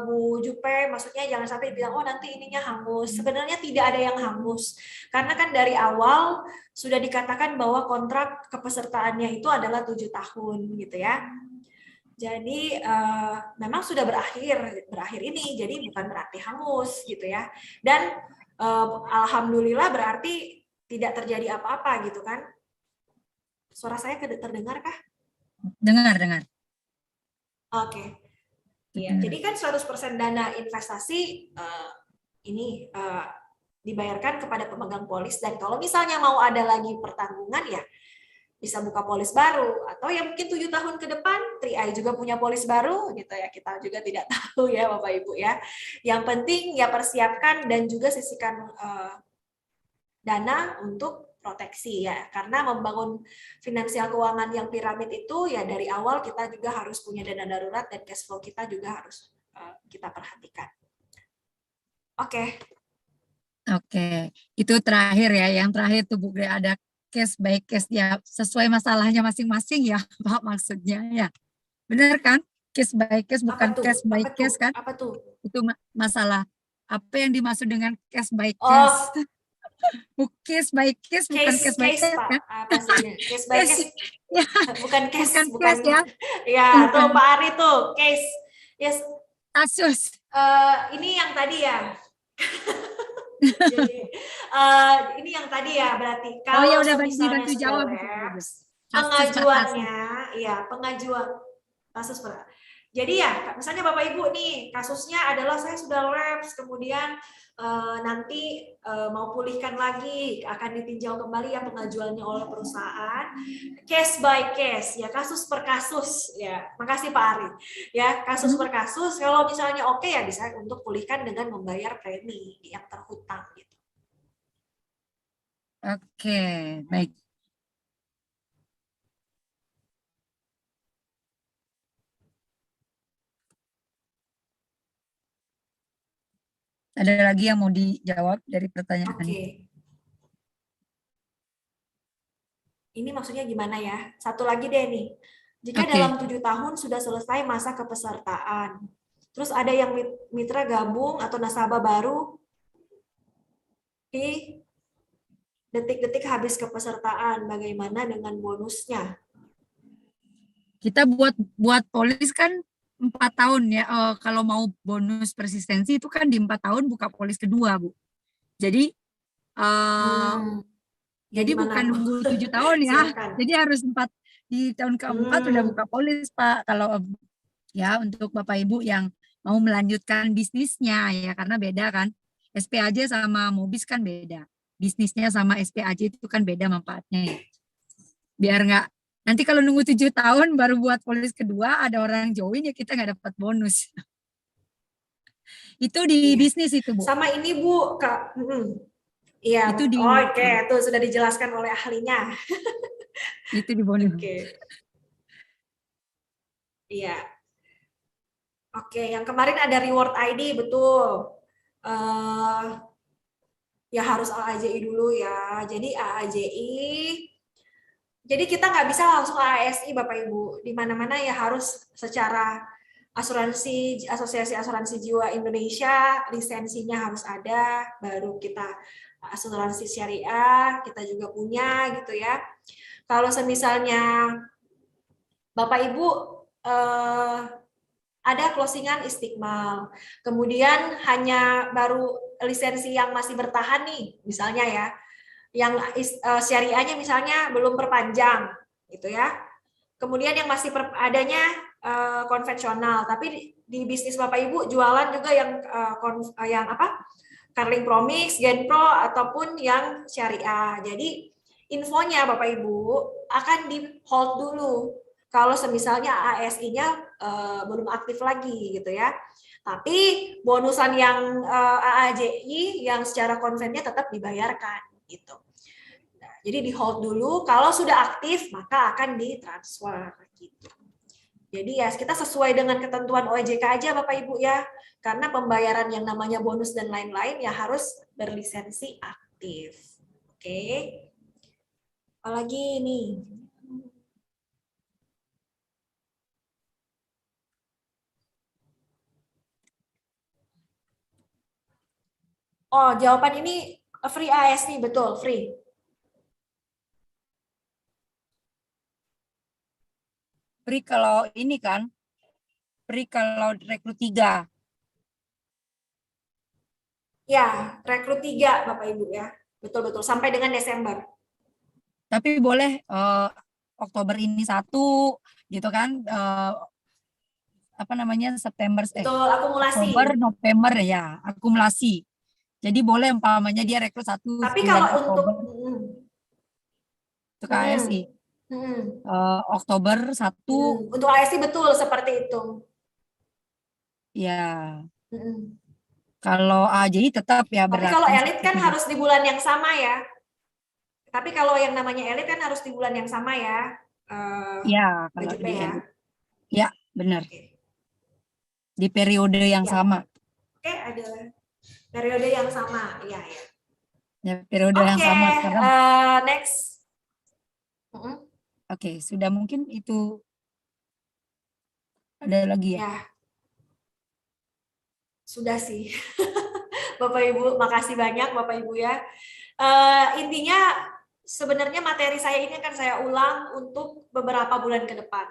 Bu Jupe, maksudnya jangan sampai bilang, oh nanti ininya hangus. Sebenarnya tidak ada yang hangus. Karena kan dari awal sudah dikatakan bahwa kontrak kepesertaannya itu adalah 7 tahun gitu ya. Jadi memang sudah berakhir ini, jadi bukan berarti hangus gitu ya. Dan alhamdulillah berarti tidak terjadi apa-apa gitu kan. Suara saya terdengar kah? Dengar. Oke. Iya, jadi kan 100% dana investasi ini dibayarkan kepada pemegang polis, dan kalau misalnya mau ada lagi pertanggungan ya bisa buka polis baru, atau ya mungkin 7 tahun ke depan 3i juga punya polis baru gitu ya, kita juga tidak tahu ya Bapak Ibu ya. Yang penting ya persiapkan dan juga sisihkan dana untuk proteksi ya, karena membangun finansial keuangan yang piramid itu ya dari awal kita juga harus punya dana darurat dan cash flow kita juga harus kita perhatikan. Oke. Oke, itu terakhir ya. Yang terakhir tuh Bu Gre, ada case by case ya, sesuai masalahnya masing-masing ya Pak, maksudnya ya. Benar kan? Case by case bukan case by case kan? Apa tuh? Itu masalah. Apa yang dimaksud dengan case by case? Oh, Case by case bukan case by case Pak. kan? Apa sih? Case by case. Ya, Bukan case, bukan case ya. Ya, tuh Bukan. Pak Ari tuh, case. Yes. Kasus. Ini yang tadi ya. Jadi ini yang tadi ya, berarti kalau ya udah misalnya dibantu sudah jawab. lapse, Kasus, Pak, pengajuannya, ya pengajuan kasus berat. Jadi ya, misalnya Bapak Ibu nih, kasusnya adalah saya sudah lapse, kemudian nanti mau pulihkan lagi, akan ditinjau kembali ya pengajuannya oleh perusahaan, case by case, ya kasus per kasus, ya. Makasih Pak Ari. Ya, kasus per kasus, kalau misalnya oke ya bisa untuk pulihkan dengan membayar premi yang terhutang gitu. Oke, baik. Ada lagi yang mau dijawab dari pertanyaan? Oke. Ini maksudnya gimana ya? Satu lagi deh nih. Jika dalam 7 tahun sudah selesai masa kepesertaan, terus ada yang mitra gabung atau nasabah baru di detik-detik habis kepesertaan, bagaimana dengan bonusnya? Kita buat polis kan 4 tahun ya. Kalau mau bonus persistensi itu kan di 4 tahun buka polis kedua, Bu. Jadi jadi bukan nunggu 7 tahun ya. Jadi harus 4 di tahun keempat udah buka polis, Pak. Kalau ya untuk Bapak Ibu yang mau melanjutkan bisnisnya ya, karena beda kan. SPAJ sama Mobis kan beda. Bisnisnya sama SPAJ itu kan beda manfaatnya ya. Biar nggak nanti kalau nunggu 7 tahun baru buat polis kedua ada orang join ya kita nggak dapat bonus. Itu di bisnis itu, Bu. Sama ini Bu, Kak. Iya, itu oke, tuh sudah dijelaskan oleh ahlinya. Itu di bonus. Oke. Iya. Oke, yang kemarin ada reward ID, betul. Ya harus AAJI dulu ya. Jadi AAJI, jadi kita nggak bisa langsung ASI Bapak Ibu. Di mana-mana ya harus secara asuransi, Asosiasi Asuransi Jiwa Indonesia, lisensinya harus ada, baru kita asuransi syariah, kita juga punya gitu ya. Kalau semisalnya Bapak Ibu ada closingan Istiqmal, kemudian hanya baru lisensi yang masih bertahan nih, misalnya ya, yang syariahnya misalnya belum perpanjang, gitu ya. Kemudian yang masih adanya konvensional, tapi di bisnis Bapak Ibu jualan juga yang apa? Carling Promix, Genpro ataupun yang syariah. Jadi infonya Bapak Ibu akan di hold dulu kalau semisalnya ASI-nya belum aktif lagi gitu ya. Tapi bonusan yang AAJI yang secara konvennya tetap dibayarkan gitu. Nah, jadi di hold dulu, kalau sudah aktif maka akan ditransfer gitu. Jadi ya kita sesuai dengan ketentuan OJK aja Bapak Ibu ya. Karena pembayaran yang namanya bonus dan lain-lain ya harus berlisensi aktif. Oke. Apalagi nih. Oh, jawaban ini free ASI, betul, free. Free kalau ini kan, free kalau rekrut 3. Ya, rekrut 3 Bapak Ibu ya. Betul-betul, sampai dengan Desember. Tapi boleh Oktober ini 1 gitu kan, apa namanya, Betul, akumulasi. Oktober, November ya, akumulasi. Jadi boleh umpamanya dia rekrut 1 Tapi bulan kalau untuk Oktober untuk ASI. Oktober 1 untuk ASI betul seperti itu. ya. Kalau AJI tetap ya Tapi kalau berlaku elit kan seperti harus di bulan yang sama ya. Tapi kalau yang namanya elit kan harus di bulan yang sama ya. ya, kalau Mbak di ya. elit. Ya, benar. Oke. Di periode yang Ya. sama. Oke, ada periode yang sama. Iya, ya. Ya, periode yang sama karena next. Oke, sudah mungkin itu. Ada lagi ya? Ya. Sudah sih. Bapak Ibu, makasih banyak Bapak Ibu ya. Intinya sebenarnya materi saya ini akan saya ulang untuk beberapa bulan ke depan.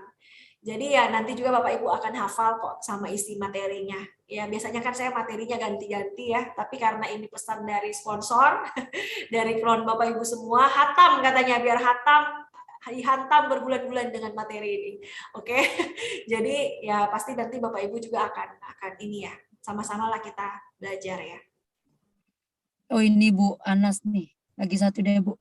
Jadi ya nanti juga Bapak Ibu akan hafal kok sama isi materinya. Ya biasanya kan saya materinya ganti-ganti ya, tapi karena ini pesan dari sponsor, dari klon Bapak Ibu semua, hatam katanya, biar hatam, dihantam berbulan-bulan dengan materi ini. Oke. Jadi ya pasti nanti Bapak Ibu juga akan ini ya, sama-sama lah kita belajar ya. Oh ini Bu Anas nih, lagi satu deh Bu.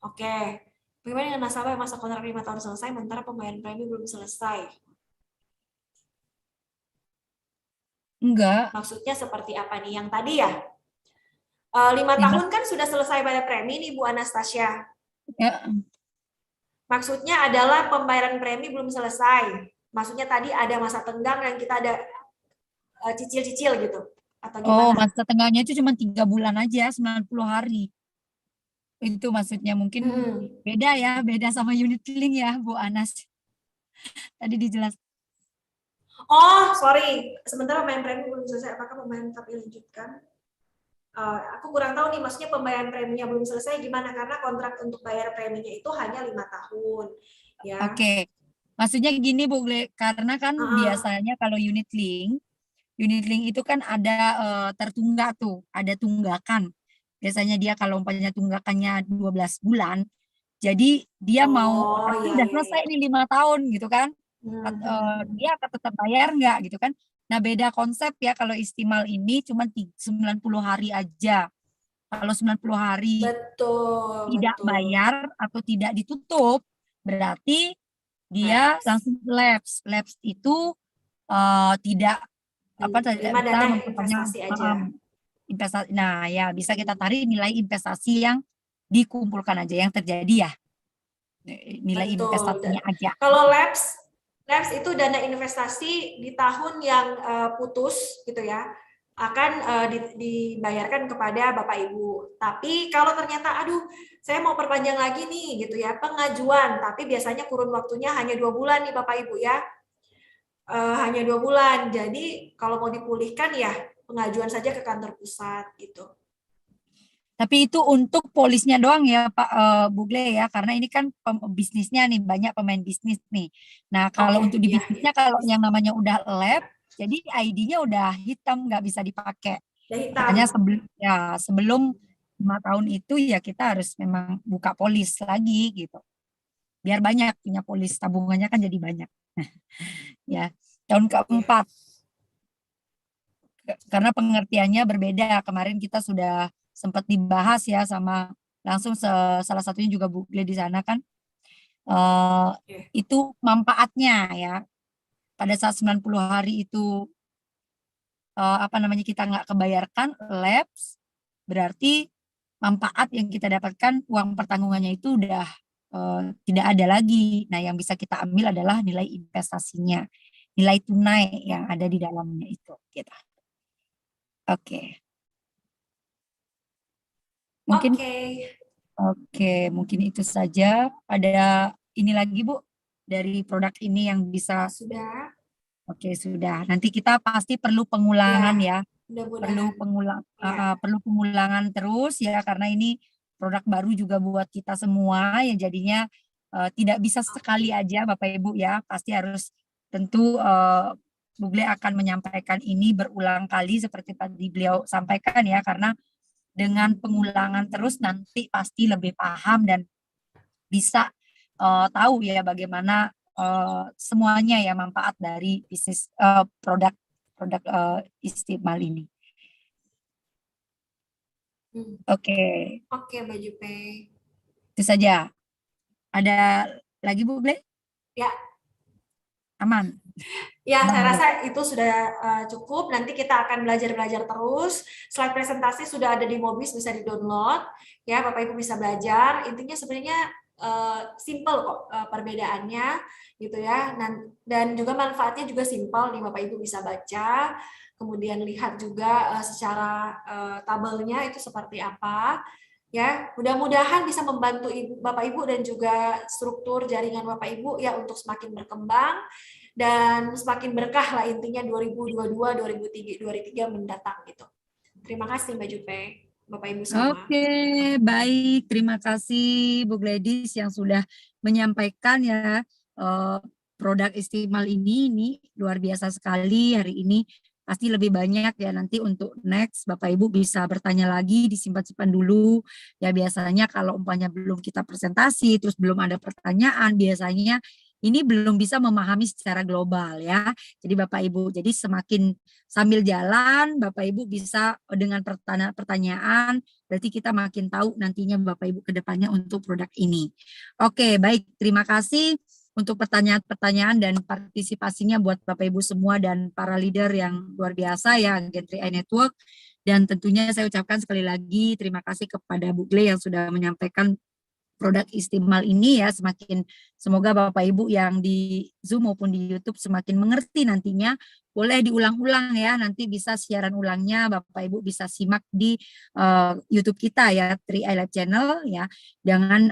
Oke. Bagaimana dengan nasabah yang masa kontrak 5 tahun selesai, sementara pembayaran premi belum selesai? Enggak. Maksudnya seperti apa nih? Yang tadi ya? 5 tahun kan sudah selesai bayar premi nih Bu Anastasia. Ya. Maksudnya adalah pembayaran premi belum selesai. Maksudnya tadi ada masa tenggang dan kita ada cicil-cicil gitu. Atau gimana? Oh, masa tenggangnya itu cuma 3 bulan aja, 90 hari. Itu maksudnya mungkin beda ya, beda sama unit link ya Bu Anas. Tadi dijelas. Oh, sorry. Sementara pembayaran premi belum selesai. Apakah pembayaran tetap dilanjutkan? Aku kurang tahu nih, maksudnya pembayaran preminya belum selesai gimana, karena kontrak untuk bayar preminya itu hanya 5 tahun ya. Oke. Maksudnya gini Bu, karena kan biasanya kalau unit link itu kan ada tertunggak tuh, ada tunggakan. Biasanya dia kalau umpamanya tunggakannya 12 bulan, jadi dia mau, tapi udah selesai nih 5 tahun gitu kan, dia akan tetap bayar nggak gitu kan. Nah beda konsep ya, kalau istimal ini cuma 90 hari aja. Kalau 90 hari tidak bayar atau tidak ditutup, berarti dia langsung lapse. Lapse itu tidak bisa memperpanjang investasi. Nah ya bisa kita tarik nilai investasi yang dikumpulkan aja, yang terjadi ya, nilai investasinya aja. Kalau lapse itu dana investasi di tahun yang putus gitu ya, akan dibayarkan kepada Bapak Ibu. Tapi kalau ternyata aduh saya mau perpanjang lagi nih gitu ya, pengajuan, tapi biasanya kurun waktunya hanya 2 bulan nih Bapak Ibu ya. Hanya 2 bulan. Jadi kalau mau dipulihkan ya pengajuan saja ke kantor pusat gitu. Tapi itu untuk polisnya doang ya Pak Bugle ya, karena ini kan bisnisnya nih, banyak pemain bisnis nih. Nah kalau untuk di bisnisnya, kalau yang namanya udah lab, jadi ID-nya udah hitam, nggak bisa dipakai. Makanya sebelum 5 tahun itu ya kita harus memang buka polis lagi gitu. Biar banyak punya polis, tabungannya kan jadi banyak. Ya, tahun keempat. Karena pengertiannya berbeda. Kemarin kita sudah sempat dibahas ya sama langsung salah satunya juga Bu Gle di sana kan. itu manfaatnya ya. Pada saat 90 hari itu kita nggak kebayarkan lapse, berarti manfaat yang kita dapatkan, uang pertanggungannya itu udah tidak ada lagi. Nah, yang bisa kita ambil adalah nilai investasinya, nilai tunai yang ada di dalamnya itu gitu. Oke. Mungkin mungkin itu saja. Ada ini lagi Bu dari produk ini yang bisa. Sudah. Oke, sudah. Nanti kita pasti perlu pengulangan ya. Mudah-mudahan. Perlu pengulangan terus ya, karena ini produk baru juga buat kita semua ya, jadinya tidak bisa sekali aja Bapak Ibu ya, pasti harus tentu Bu Gle akan menyampaikan ini berulang kali seperti tadi beliau sampaikan ya, karena dengan pengulangan terus nanti pasti lebih paham dan bisa tahu ya bagaimana semuanya ya manfaat dari bisnis produk Istiqmal ini. Oke, Mbak Jupe. itu saja. Ada lagi Bu Ble? Ya. Aman. Ya, saya rasa itu sudah cukup. Nanti kita akan belajar terus. Slide presentasi sudah ada di Mobis, bisa di-download. Ya, Bapak Ibu bisa belajar. Intinya sebenarnya simple kok perbedaannya gitu ya. Dan juga manfaatnya juga simple nih, Bapak Ibu bisa baca. Kemudian lihat juga secara tabelnya itu seperti apa. Ya, mudah-mudahan bisa membantu Bapak Ibu dan juga struktur jaringan Bapak Ibu ya untuk semakin berkembang dan semakin berkah lah intinya 2022 2023 mendatang gitu. Terima kasih Mbak Jupe, Bapak Ibu semua. Oke, baik. Terima kasih Bu Gladys yang sudah menyampaikan ya produk Istiqmal ini luar biasa sekali hari ini. Pasti lebih banyak ya nanti untuk next Bapak Ibu bisa bertanya lagi, disimpan-simpan dulu. Ya biasanya kalau umpamanya belum kita presentasi terus belum ada pertanyaan, biasanya ini belum bisa memahami secara global ya. Jadi Bapak Ibu, jadi semakin sambil jalan Bapak Ibu bisa dengan pertanyaan, berarti kita makin tahu nantinya Bapak Ibu ke depannya untuk produk ini. Oke, baik. Terima kasih untuk pertanyaan-pertanyaan dan partisipasinya buat Bapak Ibu semua dan para leader yang luar biasa ya, Agen 3i Network. Dan tentunya saya ucapkan sekali lagi terima kasih kepada Bu Gle yang sudah menyampaikan produk Istiqmal ini ya, semakin semoga Bapak Ibu yang di Zoom maupun di YouTube semakin mengerti nantinya. Boleh diulang-ulang ya, nanti bisa siaran ulangnya Bapak Ibu bisa simak di YouTube kita ya, 3i Live Channel ya. Jangan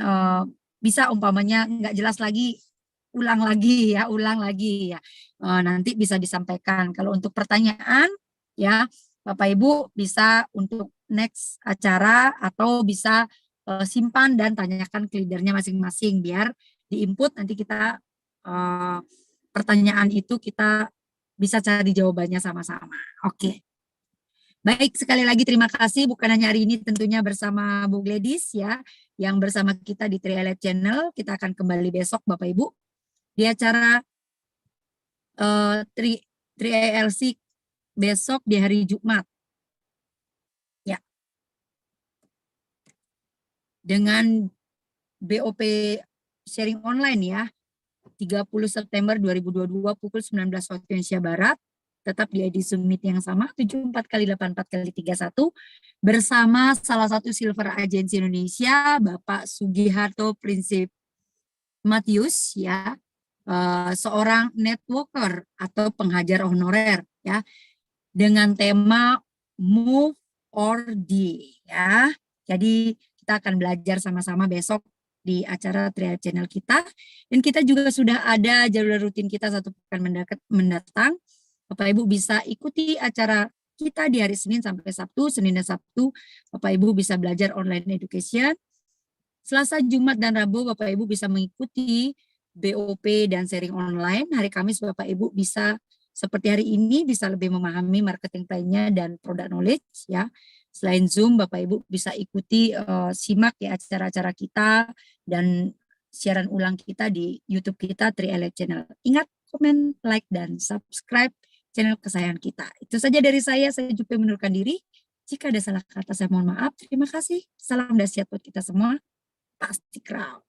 bisa umpamanya nggak jelas lagi, ulang lagi ya. Nanti bisa disampaikan. Kalau untuk pertanyaan ya Bapak Ibu bisa untuk next acara atau bisa simpan dan tanyakan ke leadernya masing-masing biar diinput nanti kita pertanyaan itu kita bisa cari jawabannya sama-sama. Oke. Baik, sekali lagi terima kasih bukan hanya hari ini tentunya bersama Bu Gladys ya yang bersama kita di 3i Live Channel. Kita akan kembali besok Bapak Ibu di acara 3i LC besok di hari Jumat. Dengan BOP sharing online ya, 30 September 2022 pukul 19 waktu Indonesia Barat, tetap di ID Zoom Meet yang sama, 74x84x31, bersama salah satu Silver Agency Indonesia, Bapak Sugiharto Prinsip Matius, ya, seorang networker atau penghajar honorer, ya, dengan tema Move or Die, ya. Jadi kita akan belajar sama-sama besok di acara 3i Channel kita. Dan kita juga sudah ada jadwal rutin kita 1 pekan mendatang. Bapak Ibu bisa ikuti acara kita di hari Senin sampai Sabtu. Senin dan Sabtu Bapak Ibu bisa belajar online education. Selasa, Jumat, dan Rabu Bapak Ibu bisa mengikuti BOP dan sharing online. Hari Kamis Bapak Ibu bisa seperti hari ini bisa lebih memahami marketing plan-nya dan product knowledge ya. Selain Zoom, Bapak Ibu bisa ikuti simak ya acara-acara kita dan siaran ulang kita di YouTube kita 3i Live Channel. Ingat komen, like, dan subscribe channel kesayangan kita. Itu saja dari saya Jupe mundurkan diri. Jika ada salah kata saya mohon maaf. Terima kasih. Salam dahsyat buat kita semua. Pasti Crown.